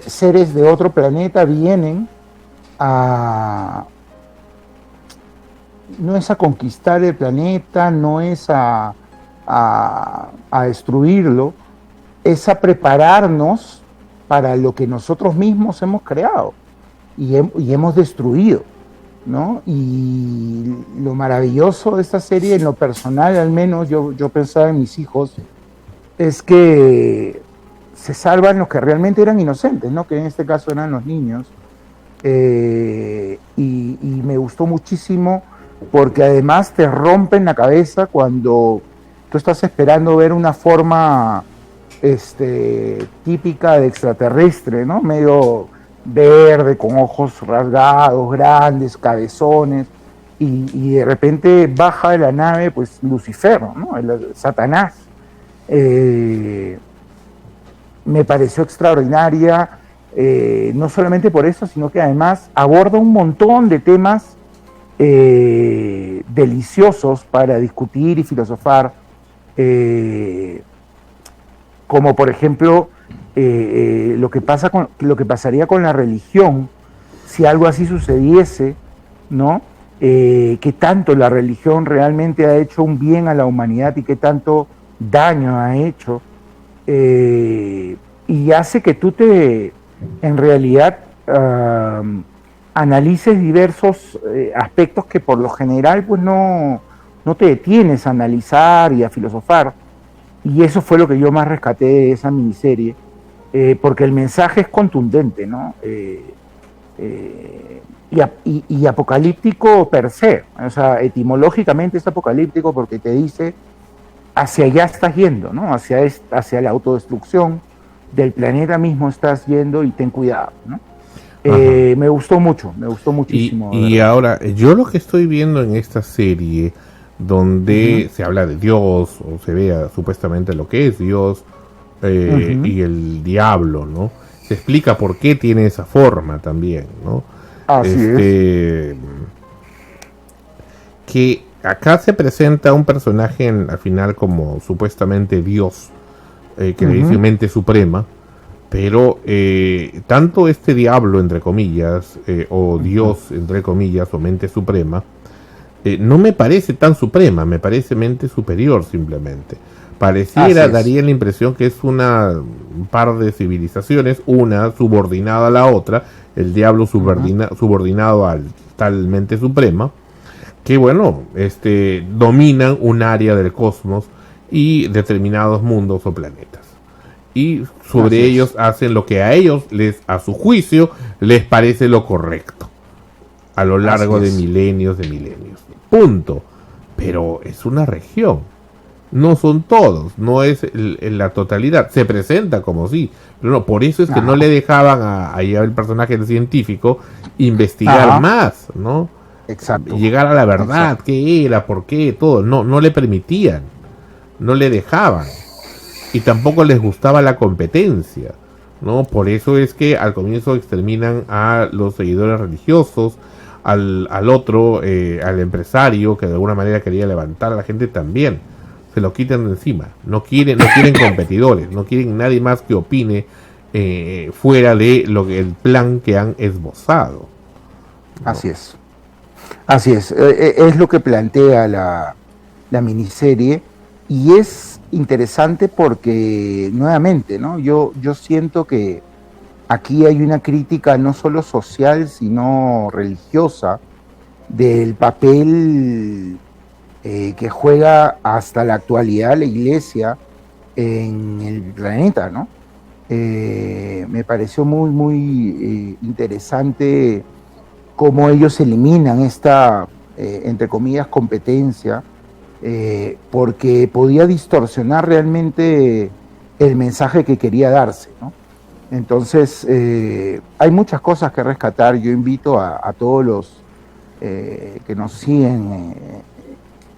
Seres de otro planeta vienen no es a conquistar el planeta, no es a destruirlo, es a prepararnos para lo que nosotros mismos hemos creado y hemos destruido, ¿no? Y lo maravilloso de esta serie, en lo personal al menos, yo pensaba en mis hijos, es que se salvan los que realmente eran inocentes, ¿no? Que en este caso eran los niños. Y me gustó muchísimo porque además te rompen la cabeza cuando tú estás esperando ver una forma típica de extraterrestre, ¿no? Medio verde, con ojos rasgados, grandes, cabezones, y de repente baja de la nave pues Lucifer, ¿no? El Satanás. Me pareció extraordinaria, no solamente por eso, sino que además aborda un montón de temas deliciosos para discutir y filosofar, como por ejemplo lo que pasaría con la religión si algo así sucediese, ¿no? Qué tanto la religión realmente ha hecho un bien a la humanidad y qué tanto daño ha hecho, y hace que tú en realidad analices diversos aspectos que por lo general pues no te detienes a analizar y a filosofar, y eso fue lo que yo más rescaté de esa miniserie, porque el mensaje es contundente, ¿no? Y apocalíptico per se, o sea, etimológicamente es apocalíptico porque te dice hacia allá estás yendo, ¿no? Hacia la autodestrucción del planeta mismo estás yendo y ten cuidado, ¿no? Me gustó muchísimo. Y ahora, yo lo que estoy viendo en esta serie, donde se habla de Dios, o se vea supuestamente lo que es Dios, y el diablo, ¿no? Se explica por qué tiene esa forma también, ¿no? Así es. Que acá se presenta un personaje al final como supuestamente Dios, que le dice mente suprema, pero tanto este diablo, entre comillas, o Dios, entre comillas, o mente suprema, no me parece tan suprema, me parece mente superior simplemente. Pareciera, daría la impresión que es un par de civilizaciones, una subordinada a la otra, el diablo subordinado al tal mente suprema, que bueno, dominan un área del cosmos y determinados mundos o planetas. Y sobre ellos hacen lo que a ellos, a su juicio, les parece lo correcto. A lo largo de milenios. Punto. Pero es una región. No son todos, no es la totalidad. Se presenta como sí, pero no, por eso es que no le dejaban ahí al personaje del científico investigar Ajá. más, ¿no? Exacto. Llegar a la verdad, qué era, por qué, todo. No le permitían, no le dejaban. Y tampoco les gustaba la competencia, ¿no? Por eso es que al comienzo exterminan a los seguidores religiosos, al otro, al empresario que de alguna manera quería levantar a la gente también. Se lo quitan de encima. No quieren competidores, no quieren nadie más que opine fuera de el plan que han esbozado. ¿No? Así es. Así es. Es lo que plantea la miniserie y es interesante porque, nuevamente, ¿no? Yo siento que aquí hay una crítica no solo social, sino religiosa del papel que juega hasta la actualidad la Iglesia en el planeta, ¿no? Me pareció muy interesante cómo ellos eliminan esta, entre comillas, competencia, porque podía distorsionar realmente el mensaje que quería darse, ¿no? Entonces, hay muchas cosas que rescatar. Yo invito a todos los que nos siguen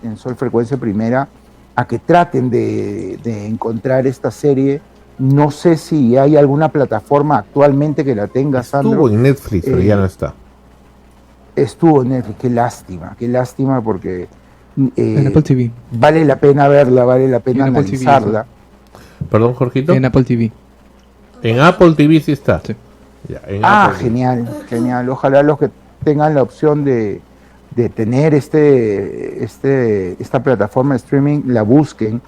en Sol Frecuencia Primera a que traten de encontrar esta serie. No sé si hay alguna plataforma actualmente que la tenga, Sandro. Estuvo en Netflix, pero ya no está. Estuvo en Netflix, qué lástima porque En Apple TV. vale la pena verla, vale la pena En Apple TV, analizarla. Perdón, Jorgito. En Apple TV. En Apple TV sí está. Sí. Ya, en Apple TV. Genial. Ojalá los que tengan la opción de tener esta plataforma de streaming la busquen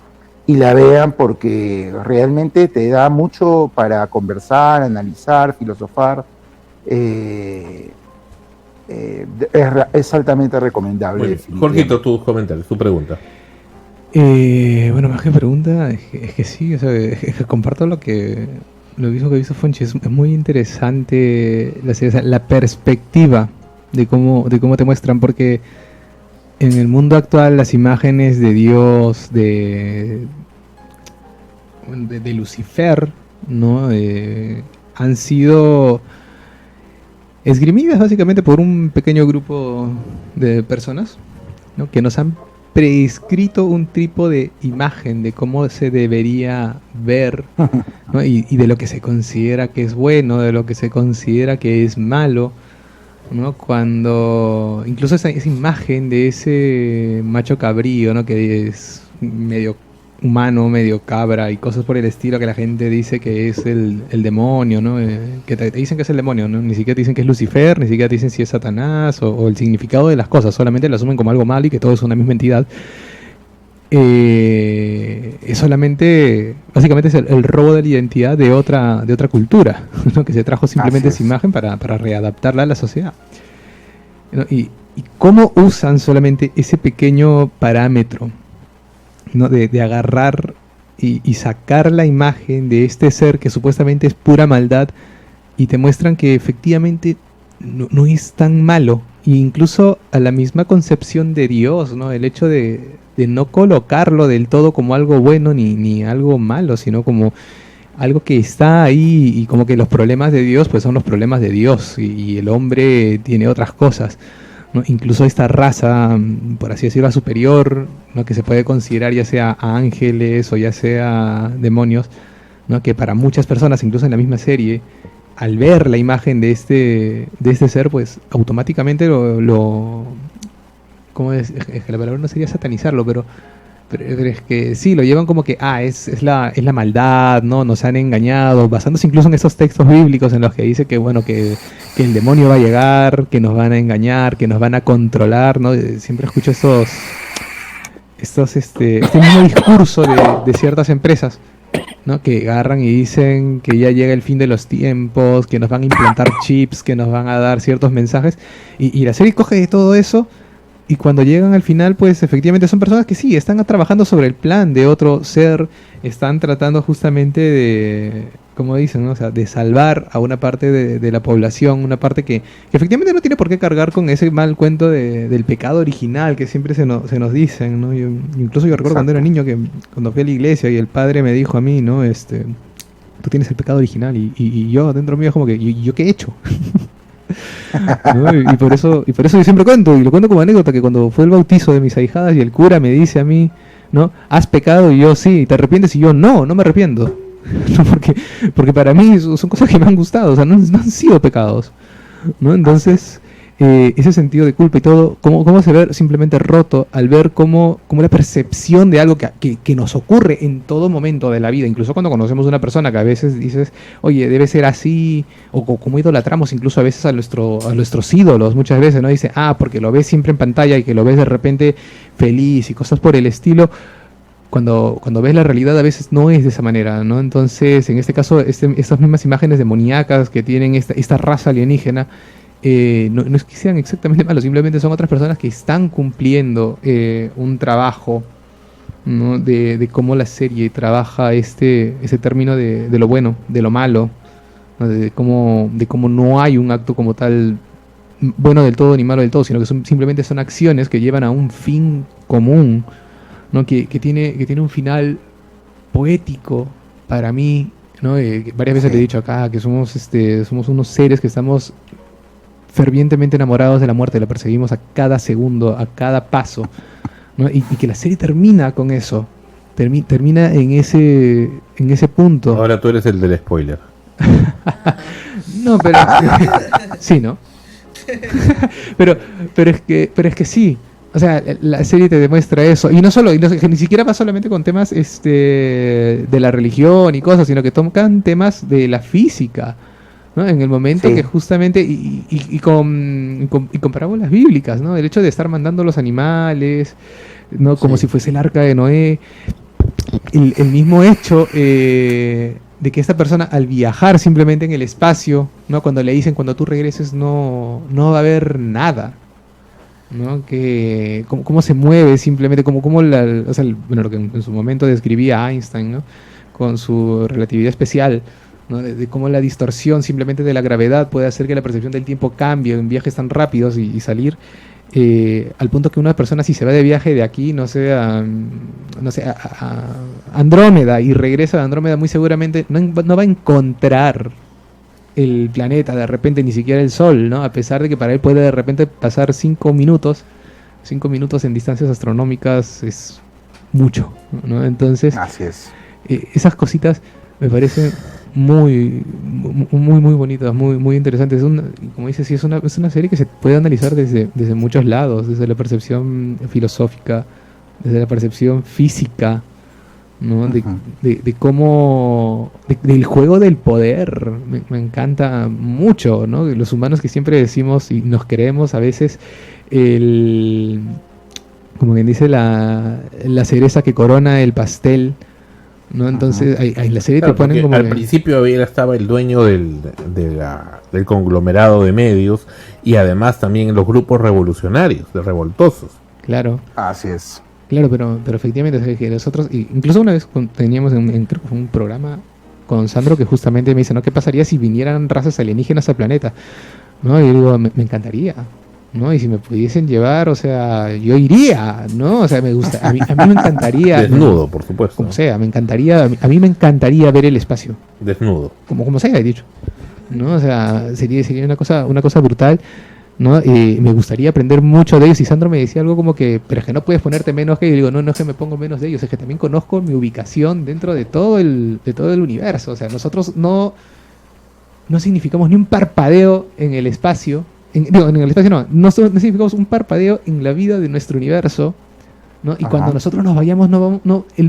y la vean porque realmente te da mucho para conversar, analizar, filosofar. Es altamente recomendable. Muy bien. definitivamente. Jorgito, tus comentarios, tu pregunta. Bueno, más que pregunta, es que sí, o sea, es que comparto lo mismo que hizo Fonchi. Es muy interesante la serie, o sea, la perspectiva de cómo te muestran, porque en el mundo actual las imágenes de Dios, de Lucifer, ¿no? Han sido esgrimidas básicamente por un pequeño grupo de personas, ¿no? Que nos han prescrito un tipo de imagen de cómo se debería ver, ¿no? y de lo que se considera que es bueno, de lo que se considera que es malo, ¿no? Cuando incluso esa imagen de ese macho cabrío, ¿no? Que es medio humano, medio cabra y cosas por el estilo, que la gente dice que es el demonio, ¿no? Que te dicen que es el demonio, ¿no? Ni siquiera te dicen que es Lucifer, ni siquiera te dicen si es Satanás o el significado de las cosas, solamente lo asumen como algo malo y que todo es una misma entidad. Es solamente, básicamente es el robo de la identidad de otra cultura, ¿no? Que se trajo simplemente esa imagen para readaptarla a la sociedad, ¿no? Y cómo usan solamente ese pequeño parámetro, ¿no? de agarrar y sacar la imagen de este ser que supuestamente es pura maldad y te muestran que efectivamente no es tan malo, e incluso a la misma concepción de Dios, ¿no? El hecho de no colocarlo del todo como algo bueno ni algo malo, sino como algo que está ahí, y como que los problemas de Dios pues son los problemas de Dios y el hombre tiene otras cosas, ¿no? Incluso esta raza, por así decirlo, superior, ¿no? Que se puede considerar ya sea ángeles o ya sea demonios, ¿no? Que para muchas personas, incluso en la misma serie, al ver la imagen de este ser, pues automáticamente ¿cómo es? Es que la palabra no sería satanizarlo, pero es que sí, lo llevan como que es la maldad, ¿no? Nos han engañado, basándose incluso en esos textos bíblicos en los que dice que bueno, que el demonio va a llegar, que nos van a engañar, que nos van a controlar, ¿no? Siempre escucho este mismo discurso de ciertas empresas, ¿no? Que agarran y dicen que ya llega el fin de los tiempos, que nos van a implantar chips, que nos van a dar ciertos mensajes, y la serie coge de todo eso. Y cuando llegan al final, pues efectivamente son personas que sí, están trabajando sobre el plan de otro ser, están tratando justamente de, como dicen, ¿no? O sea, de salvar a una parte de la población, una parte que efectivamente no tiene por qué cargar con ese mal cuento del pecado original que siempre se nos dicen, ¿no? Incluso yo recuerdo cuando era niño, que cuando fui a la iglesia y el padre me dijo a mí, ¿no? Tú tienes el pecado original, y yo dentro mío como que, ¿yo qué he hecho? ¿no? Y por eso yo siempre cuento, y lo cuento como anécdota, que cuando fue el bautizo de mis ahijadas y el cura me dice a mí, ¿no? ¿Has pecado? Y yo sí. ¿Te arrepientes? Y yo no me arrepiento. No, porque para mí son cosas que me han gustado, o sea, no han sido pecados, ¿no? Entonces, ese sentido de culpa y todo, cómo se ve simplemente roto al ver cómo la percepción de algo que nos ocurre en todo momento de la vida, incluso cuando conocemos a una persona que a veces dices, oye, debe ser así, o como idolatramos incluso a veces a nuestros ídolos, muchas veces, ¿no? Dice, porque lo ves siempre en pantalla y que lo ves de repente feliz y cosas por el estilo. Cuando ves la realidad a veces no es de esa manera, ¿no? Entonces, en este caso, estas mismas imágenes demoníacas que tienen esta raza alienígena, no es que sean exactamente malos, simplemente son otras personas que están cumpliendo un trabajo, ¿no? de cómo la serie trabaja ese término de lo bueno, de lo malo, ¿no? de cómo no hay un acto como tal bueno del todo ni malo del todo, sino que simplemente son acciones que llevan a un fin común, ¿no? que tiene un final poético para mí, ¿no? Varias veces le he dicho acá que somos unos seres que estamos fervientemente enamorados de la muerte, la perseguimos a cada segundo, a cada paso, ¿no? y que la serie termina con eso, termina en ese punto. Ahora tú eres el del spoiler. No, pero sí, ¿no? pero es que sí. O sea, la serie te demuestra eso. Y ni siquiera va solamente con temas de la religión y cosas, sino que tocan temas de la física, ¿no? En el momento que justamente, y con parábolas bíblicas, ¿no? El hecho de estar mandando los animales, ¿no? Como si fuese el arca de Noé. El mismo hecho de que esta persona, al viajar simplemente en el espacio, ¿no? Cuando le dicen, cuando tú regreses no va a haber nada, ¿no? Que cómo se mueve simplemente, lo que en su momento describía Einstein, ¿no? Con su relatividad especial, ¿no? De cómo la distorsión simplemente de la gravedad puede hacer que la percepción del tiempo cambie en viajes tan rápidos y salir al punto que una persona, si se va de viaje de aquí, no sé, a Andrómeda, y regresa a Andrómeda, muy seguramente no va a encontrar el planeta, de repente ni siquiera el Sol, ¿no? A pesar de que para él puede de repente pasar 5 minutos en distancias astronómicas es mucho, ¿no? Entonces, así es. Esas cositas me parecen muy bonitas, muy interesantes. Como dices, sí, es una serie que se puede analizar desde muchos lados, desde la percepción filosófica, desde la percepción física, ¿no? De cómo del juego del poder. Me encanta mucho, ¿no? Los humanos que siempre decimos y nos creemos a veces como quien dice, la cereza que corona el pastel, ¿no? Entonces en la serie te ponen como al principio estaba el dueño del conglomerado de medios, y además también los grupos revolucionarios, de revoltosos. Claro. Así es. Claro, pero efectivamente, o sea, que nosotros, incluso una vez teníamos creo que fue un programa con Sandro que justamente me dice, ¿no? ¿Qué pasaría si vinieran razas alienígenas al planeta? ¿No? Y yo digo, me encantaría, ¿no? Y si me pudiesen llevar, o sea, yo iría, ¿no? O sea, me gusta, a mí me encantaría. Desnudo, por supuesto. Como sea, a mí me encantaría ver el espacio. Desnudo. Como sea, he dicho, ¿no? O sea, sería una cosa brutal, ¿no? Me gustaría aprender mucho de ellos. Y Sandro me decía algo como que, pero es que no puedes ponerte menos que yo. Digo, no es que me pongo menos de ellos, es que también conozco mi ubicación dentro de todo el universo. O sea, nosotros no significamos ni un parpadeo en el espacio. En el espacio no significamos un parpadeo en la vida de nuestro universo, ¿no? Y cuando nosotros nos vayamos,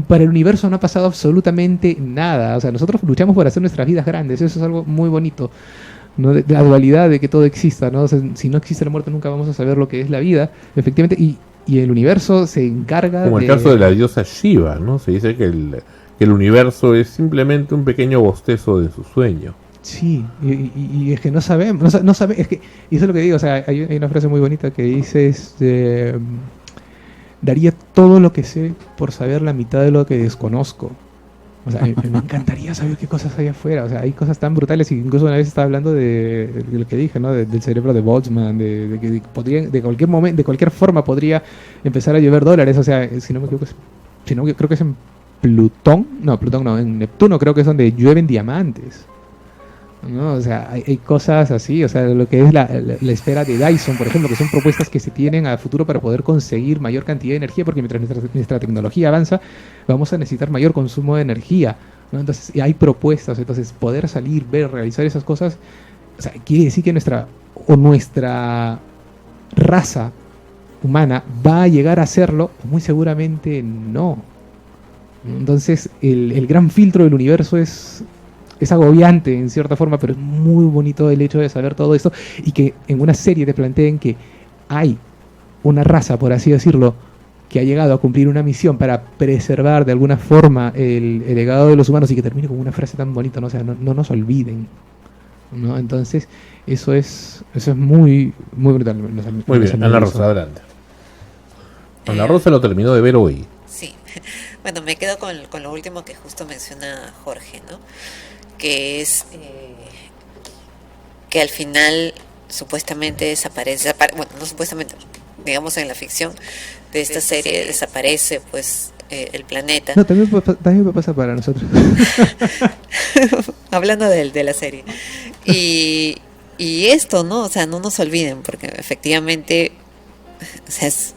para el universo no ha pasado absolutamente nada. O sea, nosotros luchamos por hacer nuestras vidas grandes. Eso es algo muy bonito, ¿no? De la dualidad de que todo exista, ¿no? O sea, si no existe la muerte, nunca vamos a saber lo que es la vida, efectivamente, y el universo se encarga como el caso de la diosa Shiva, ¿no? Se dice que el universo es simplemente un pequeño bostezo de su sueño. Sí, y es que no sabemos, es que, y eso es lo que digo, o sea, hay una frase muy bonita que dice, daría todo lo que sé por saber la mitad de lo que desconozco. O sea, me encantaría saber qué cosas hay afuera. O sea, hay cosas tan brutales. Y incluso una vez estaba hablando de lo que dije, ¿no? Del cerebro de Boltzmann, de que podría, de cualquier momento, de cualquier forma podría empezar a llover dólares. O sea, si no me equivoco, creo que es en Plutón. No, en Neptuno creo que es donde llueven diamantes. ¿no? O sea, hay cosas así, o sea, lo que es la esfera de Dyson, por ejemplo, que son propuestas que se tienen a futuro para poder conseguir mayor cantidad de energía, porque mientras nuestra tecnología avanza, vamos a necesitar mayor consumo de energía, ¿no? Entonces, hay propuestas, entonces poder salir, ver, realizar esas cosas, o sea, quiere decir que nuestra raza humana va a llegar a hacerlo, muy seguramente no. Entonces, el gran filtro del universo es agobiante en cierta forma, pero es muy bonito el hecho de saber todo esto y que en una serie te planteen que hay una raza, por así decirlo, que ha llegado a cumplir una misión para preservar de alguna forma el legado de los humanos y que termine con una frase tan bonita, ¿no? O sea, no nos olviden, ¿no? Entonces, eso es muy, muy brutal. Muy bien, Ana Rosa, adelante. Ana Rosa lo terminó de ver hoy. Sí, bueno, me quedo con lo último que justo menciona Jorge, ¿no? Que es que al final supuestamente desaparece, bueno, no supuestamente, digamos en la ficción de esta serie desaparece pues el planeta. No, también pasa para nosotros. Hablando de la serie. Y esto, ¿no? O sea, no nos olviden, porque efectivamente, o sea, es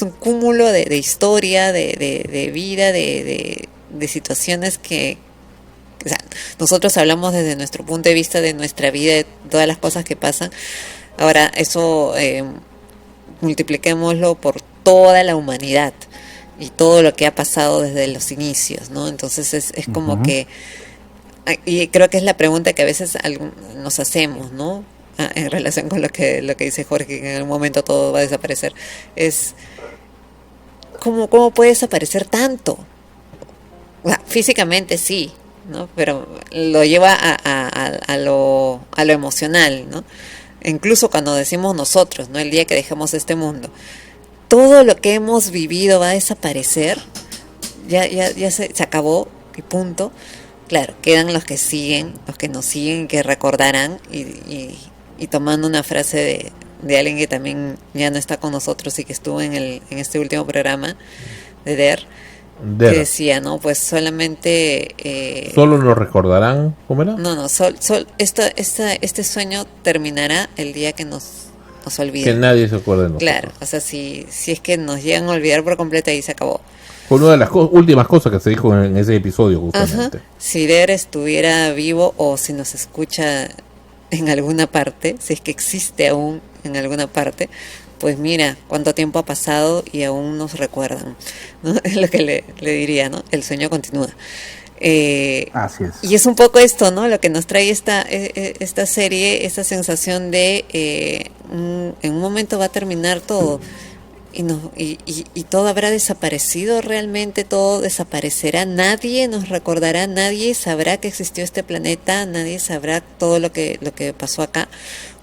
un cúmulo de historia, de vida, de situaciones que, o sea, nosotros hablamos desde nuestro punto de vista de nuestra vida, de todas las cosas que pasan. Ahora, eso multipliquémoslo por toda la humanidad y todo lo que ha pasado desde los inicios, ¿no? Entonces es como que, y creo que es la pregunta que a veces nos hacemos, ¿no? En relación con lo que dice Jorge, que en algún momento todo va a desaparecer, es ¿cómo puede desaparecer tanto? O sea, físicamente sí, ¿no? Pero lo lleva a lo emocional, ¿no? Incluso cuando decimos nosotros, ¿no? El día que dejemos este mundo, todo lo que hemos vivido va a desaparecer, ya se acabó y punto. Claro, quedan los que siguen, los que nos siguen, que recordarán y tomando una frase de alguien que también ya no está con nosotros y que estuvo en este último programa de Der, que decía, ¿no? Pues solamente... ¿Solo nos recordarán? ¿Cómo era? No, este sueño terminará el día que nos olviden. Que nadie se acuerde de nosotros. Claro, o sea, si es que nos llegan a olvidar por completo, ahí se acabó. Fue una de las últimas cosas que se dijo en ese episodio, justamente. Ajá. Si Der estuviera vivo o si nos escucha en alguna parte, si es que existe aún en alguna parte, pues mira cuánto tiempo ha pasado y aún nos recuerdan, ¿no? Es lo que le diría, ¿no? El sueño continúa. Así es. Y es un poco esto, ¿no? Lo que nos trae esta serie, esta sensación de en un momento va a terminar todo y todo habrá desaparecido realmente, todo desaparecerá, nadie nos recordará, nadie sabrá que existió este planeta, nadie sabrá todo lo que pasó acá,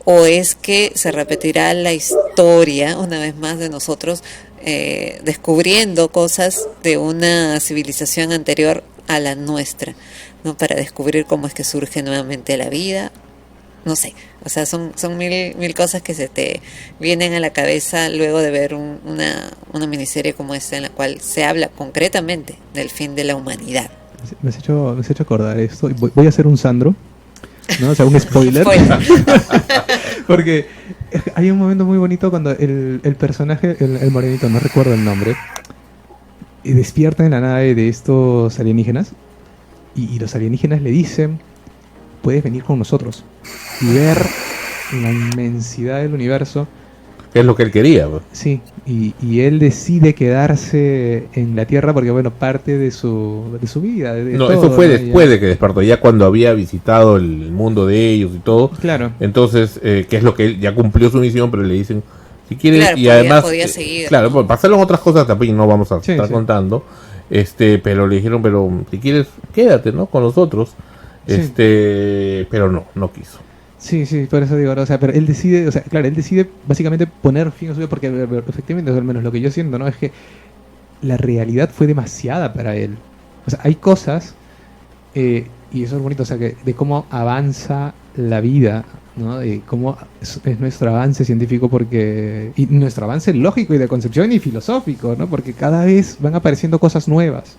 o es que se repetirá la historia una vez más de nosotros descubriendo cosas de una civilización anterior a la nuestra, ¿no? Para descubrir cómo es que surge nuevamente la vida, no sé, o sea, son mil cosas que se te vienen a la cabeza luego de ver una miniserie como esta en la cual se habla concretamente del fin de la humanidad. Me has hecho acordar esto. Voy a hacer un Sandro, ¿no? O sea, un spoiler. Porque hay un momento muy bonito cuando el personaje, el morenito, no recuerdo el nombre, despierta en la nave de estos alienígenas y los alienígenas le dicen: puedes venir con nosotros y ver la inmensidad del universo. Es lo que él quería, pues. Sí, y él decide quedarse en la Tierra porque, bueno, parte de su vida. No, todo, eso fue ¿no? después de que despertó, ya cuando había visitado el mundo de ellos y todo. Claro. Entonces, que es lo que él ya cumplió su misión, pero le dicen, si quieres, claro, y además, podía seguir, claro, ¿no? pasaron otras cosas también, no vamos a estar Sí. contando, pero le dijeron, pero si quieres, quédate, ¿no? Con nosotros, Sí. Pero no quiso. Sí, por eso digo, ¿no? O sea, pero él decide, o sea, claro, él decide básicamente poner fin a su vida porque efectivamente, al menos lo que yo siento, ¿no? Es que la realidad fue demasiada para él. O sea, hay cosas, y eso es bonito, o sea, que de cómo avanza la vida, ¿no? De cómo es nuestro avance científico y nuestro avance lógico y de concepción y filosófico, ¿no? Porque cada vez van apareciendo cosas nuevas.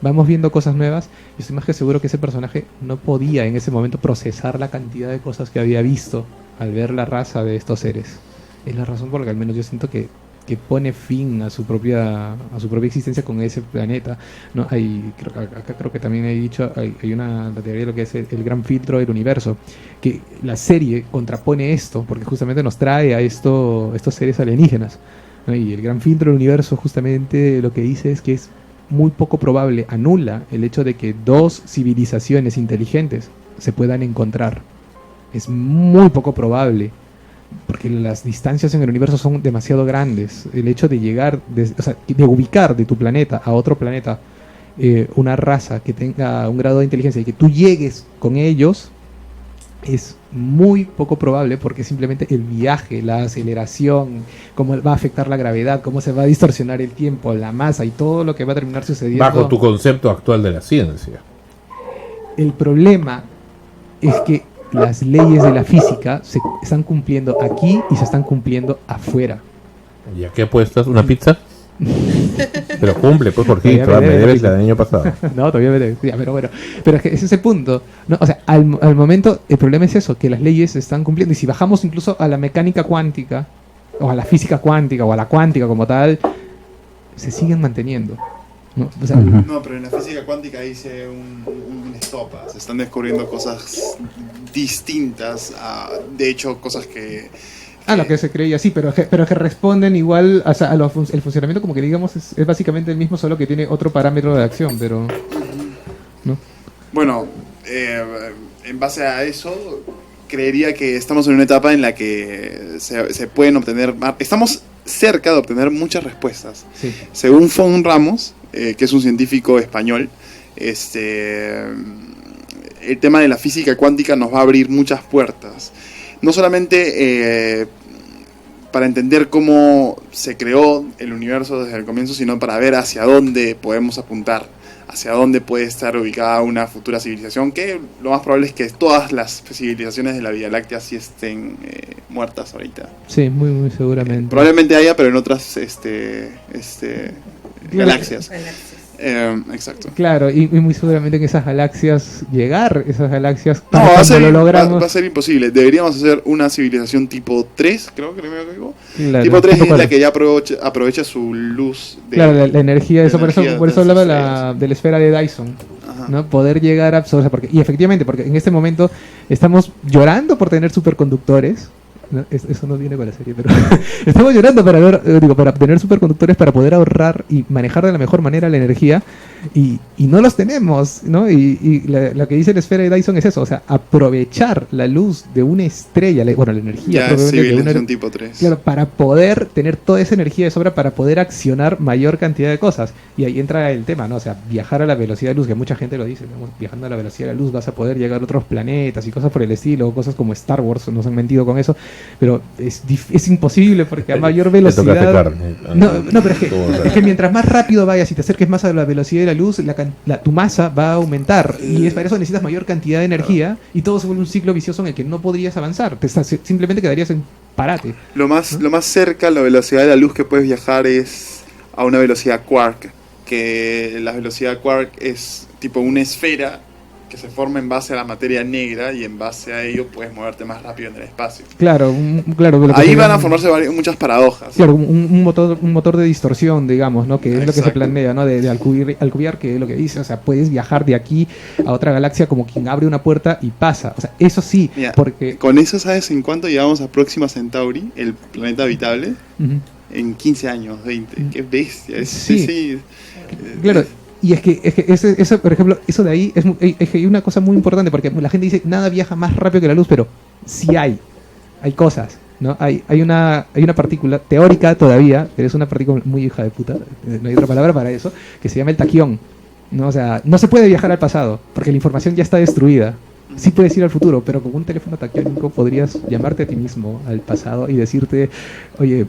vamos viendo cosas nuevas. Y estoy más que seguro que ese personaje no podía en ese momento procesar la cantidad de cosas que había visto al ver la raza de estos seres. Es la razón por la que al menos yo siento que pone fin a su propia existencia con ese planeta, ¿no? Acá creo que también he dicho, hay una la teoría de lo que es el gran filtro del universo, que la serie contrapone esto, porque justamente nos trae a estos seres alienígenas, ¿no? Y el gran filtro del universo justamente lo que dice es que es muy poco probable, anula el hecho de que dos civilizaciones inteligentes se puedan encontrar. Es muy poco probable, porque las distancias en el universo son demasiado grandes. El hecho de llegar, de ubicar de tu planeta a otro planeta una raza que tenga un grado de inteligencia y que tú llegues con ellos es muy poco probable, porque simplemente el viaje, la aceleración, cómo va a afectar la gravedad, cómo se va a distorsionar el tiempo, la masa y todo lo que va a terminar sucediendo. Bajo tu concepto actual de la ciencia. El problema es que las leyes de la física se están cumpliendo aquí y se están cumpliendo afuera. ¿Y a qué apuestas? ¿Una pizza? Pero cumple, pues, porque me debes la del año pasado. No, todavía me debes. Pero bueno, pero es que ese es el punto, ¿no? O sea, al momento el problema es eso, que las leyes se están cumpliendo. Y si bajamos incluso a la mecánica cuántica, o a la física cuántica, o a la cuántica como tal, se siguen manteniendo, ¿no? O sea, No, pero en la física cuántica dice un stop. Se están descubriendo cosas distintas, de hecho, cosas que... lo que se creía, sí, pero que responden igual, o sea, el funcionamiento como que digamos es básicamente el mismo, solo que tiene otro parámetro de acción, pero... ¿no? Bueno, en base a eso, creería que estamos en una etapa en la que se pueden obtener... Estamos cerca de obtener muchas respuestas. Sí. Según Fon Ramos, que es un científico español, el tema de la física cuántica nos va a abrir muchas puertas. No solamente para entender cómo se creó el universo desde el comienzo, sino para ver hacia dónde podemos apuntar, hacia dónde puede estar ubicada una futura civilización, que lo más probable es que todas las civilizaciones de la Vía Láctea sí estén muertas ahorita. Sí, muy, muy seguramente. Probablemente haya, pero en otras galaxias. Exacto. Claro, y muy seguramente en esas galaxias, No, va a ser imposible. Deberíamos hacer una civilización tipo 3, creo que me digo. Claro, tipo 3 es la que ya aprovecha su luz. Claro, la energía, por eso hablaba de la esfera de Dyson. Ajá. ¿No? Poder llegar a absorber, y efectivamente, porque en este momento estamos llorando por tener superconductores. No, eso no viene con la serie, pero estamos llorando para tener superconductores, para poder ahorrar y manejar de la mejor manera la energía, y no los tenemos, ¿no? Y lo que dice la esfera de Dyson es eso, o sea, aprovechar la luz de una estrella, la energía de tipo 3. Claro, para poder tener toda esa energía de sobra para poder accionar mayor cantidad de cosas. Y ahí entra el tema, ¿no? O sea, viajar a la velocidad de luz, que mucha gente lo dice, ¿no? Viajando a la velocidad de la luz vas a poder llegar a otros planetas y cosas por el estilo, cosas como Star Wars, nos han mentido con eso. Pero es imposible, porque a mayor velocidad... No, pero es que mientras más rápido vayas y te acerques más a la velocidad de la luz, tu masa va a aumentar. Y para eso necesitas mayor cantidad de energía, y todo se vuelve un ciclo vicioso en el que no podrías avanzar. Simplemente quedarías en parate. Lo más cerca a la velocidad de la luz que puedes viajar es a una velocidad quark. Que la velocidad quark es tipo una esfera que se forma en base a la materia negra, y en base a ello puedes moverte más rápido en el espacio. Claro. Ahí van a formarse muchas paradojas. Claro, un motor de distorsión, digamos, ¿no? Que es Exacto. Lo que se plantea, ¿no? De Alcubierre, que es lo que dice, o sea, puedes viajar de aquí a otra galaxia como quien abre una puerta y pasa. O sea, eso sí, mira, porque... Con eso, ¿sabes en cuánto llegamos a Próxima Centauri, el planeta habitable? Uh-huh. En 15 años, 20. ¡Qué bestia! Sí. Claro. Y es que eso, por ejemplo, eso de ahí es que hay una cosa muy importante, porque la gente dice nada viaja más rápido que la luz, pero sí hay cosas, ¿no? Hay una partícula teórica todavía, pero es una partícula muy hija de puta, no hay otra palabra para eso, que se llama el taquión, ¿no? O sea, no se puede viajar al pasado, porque la información ya está destruida. Sí puedes ir al futuro, pero con un teléfono taquiónico podrías llamarte a ti mismo al pasado y decirte, oye,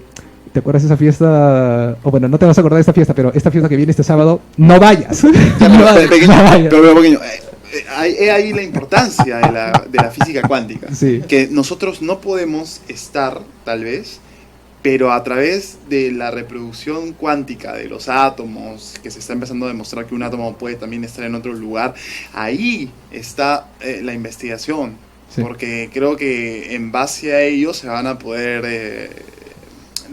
¿te acuerdas de esa fiesta? O bueno, no te vas a acordar de esta fiesta, pero esta fiesta que viene este sábado, no vayas. No vayas. Pero pequeño, hay ahí la importancia de la física cuántica. Sí. Que nosotros no podemos estar, tal vez, pero a través de la reproducción cuántica de los átomos, que se está empezando a demostrar que un átomo puede también estar en otro lugar, ahí está la investigación, sí. Porque creo que en base a ello se van a poder,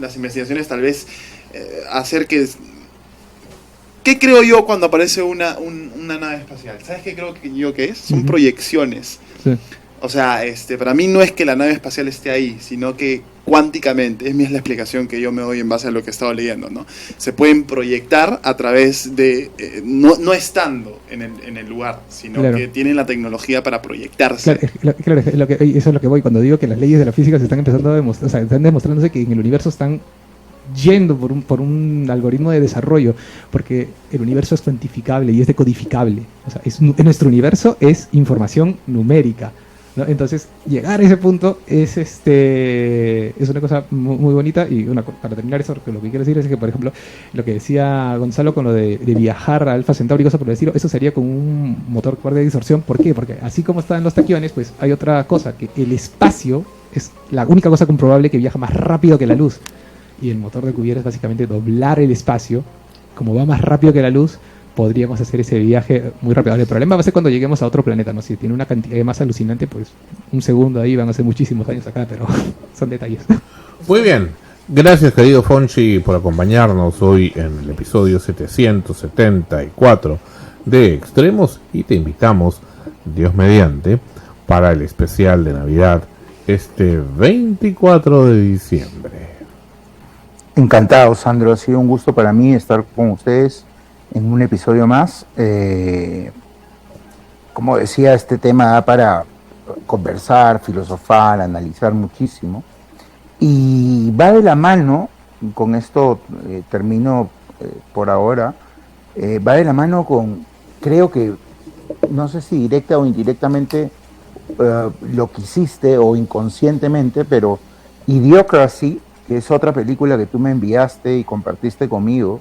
las investigaciones tal vez, hacer que... ¿Qué creo yo cuando aparece una nave espacial? ¿Sabes qué creo que es? Son proyecciones. Sí. O sea, para mí no es que la nave espacial esté ahí, sino que cuánticamente, es la explicación que yo me doy en base a lo que he estado leyendo, ¿no? Se pueden proyectar a través de, no estando en el lugar, sino claro, que tienen la tecnología para proyectarse. Claro, eso es lo que voy, cuando digo que las leyes de la física se están empezando a demostrar, o sea, están demostrándose que en el universo están yendo por un algoritmo de desarrollo, porque el universo es cuantificable y es decodificable. O sea, en nuestro universo es información numérica, ¿no? Entonces, llegar a ese punto es una cosa muy bonita. Y para terminar eso, lo que quiero decir es que, por ejemplo, lo que decía Gonzalo con lo de viajar a Alpha Centauri, cosa por decirlo, eso sería con un motor de distorsión. ¿Por qué? Porque así como están los taquiones, pues hay otra cosa, que el espacio es la única cosa comprobable que viaja más rápido que la luz. Y el motor de Cuvier es básicamente doblar el espacio. Como va más rápido que la luz, podríamos hacer ese viaje muy rápido. Ahora, el problema va a ser cuando lleguemos a otro planeta, ¿no? Si tiene una cantidad de masa alucinante, pues un segundo ahí van a ser muchísimos años acá, pero son detalles. Muy bien. Gracias, querido Fonchi, por acompañarnos hoy en el episodio 774 de Extremos, y te invitamos, Dios mediante, para el especial de Navidad este 24 de diciembre. Encantado, Sandro. Ha sido un gusto para mí estar con ustedes en un episodio más. Como decía, este tema da para conversar, filosofar, analizar muchísimo. Y va de la mano, con esto termino por ahora, va de la mano con, creo que, no sé si directa o indirectamente, lo que hiciste o inconscientemente, pero Idiocracy, que es otra película que tú me enviaste y compartiste conmigo,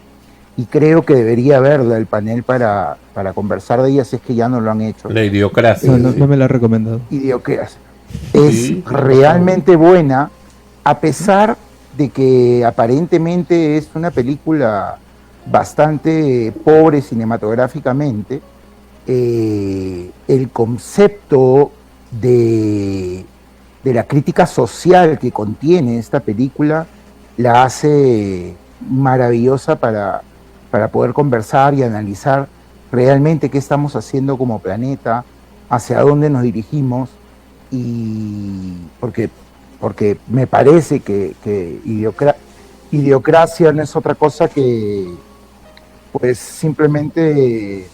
y creo que debería verla el panel para conversar de ella, si es que ya no lo han hecho. La Idiocracia. No me la he recomendado. Idiocracia. Es realmente buena, a pesar de que aparentemente es una película bastante pobre cinematográficamente. El concepto de la crítica social que contiene esta película la hace maravillosa para poder conversar y analizar realmente qué estamos haciendo como planeta, hacia dónde nos dirigimos, y porque me parece que Idiocracia no es otra cosa que pues simplemente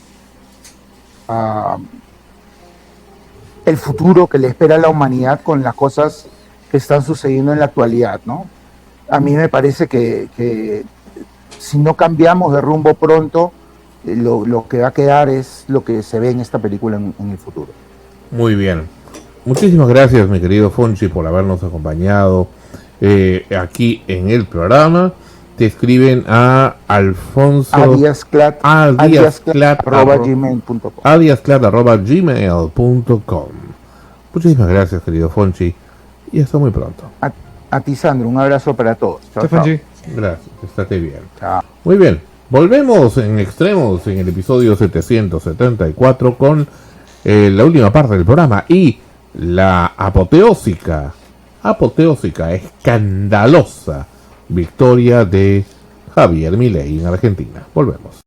el futuro que le espera a la humanidad con las cosas que están sucediendo en la actualidad, ¿no? A mí me parece que si no cambiamos de rumbo pronto, lo que va a quedar es lo que se ve en esta película en el futuro. Muy bien. Muchísimas gracias, mi querido Fonchi, por habernos acompañado aquí en el programa. Te escriben a Alfonso adiasclat@gmail.com. Muchísimas gracias, querido Fonchi, y hasta muy pronto. A ti, Sandro, un abrazo para todos. Chao, Fonchi. Gracias, estate bien. Chao. Muy bien, volvemos en Extremos en el episodio 774 con la última parte del programa y la apoteósica, escandalosa victoria de Javier Milei en Argentina. Volvemos.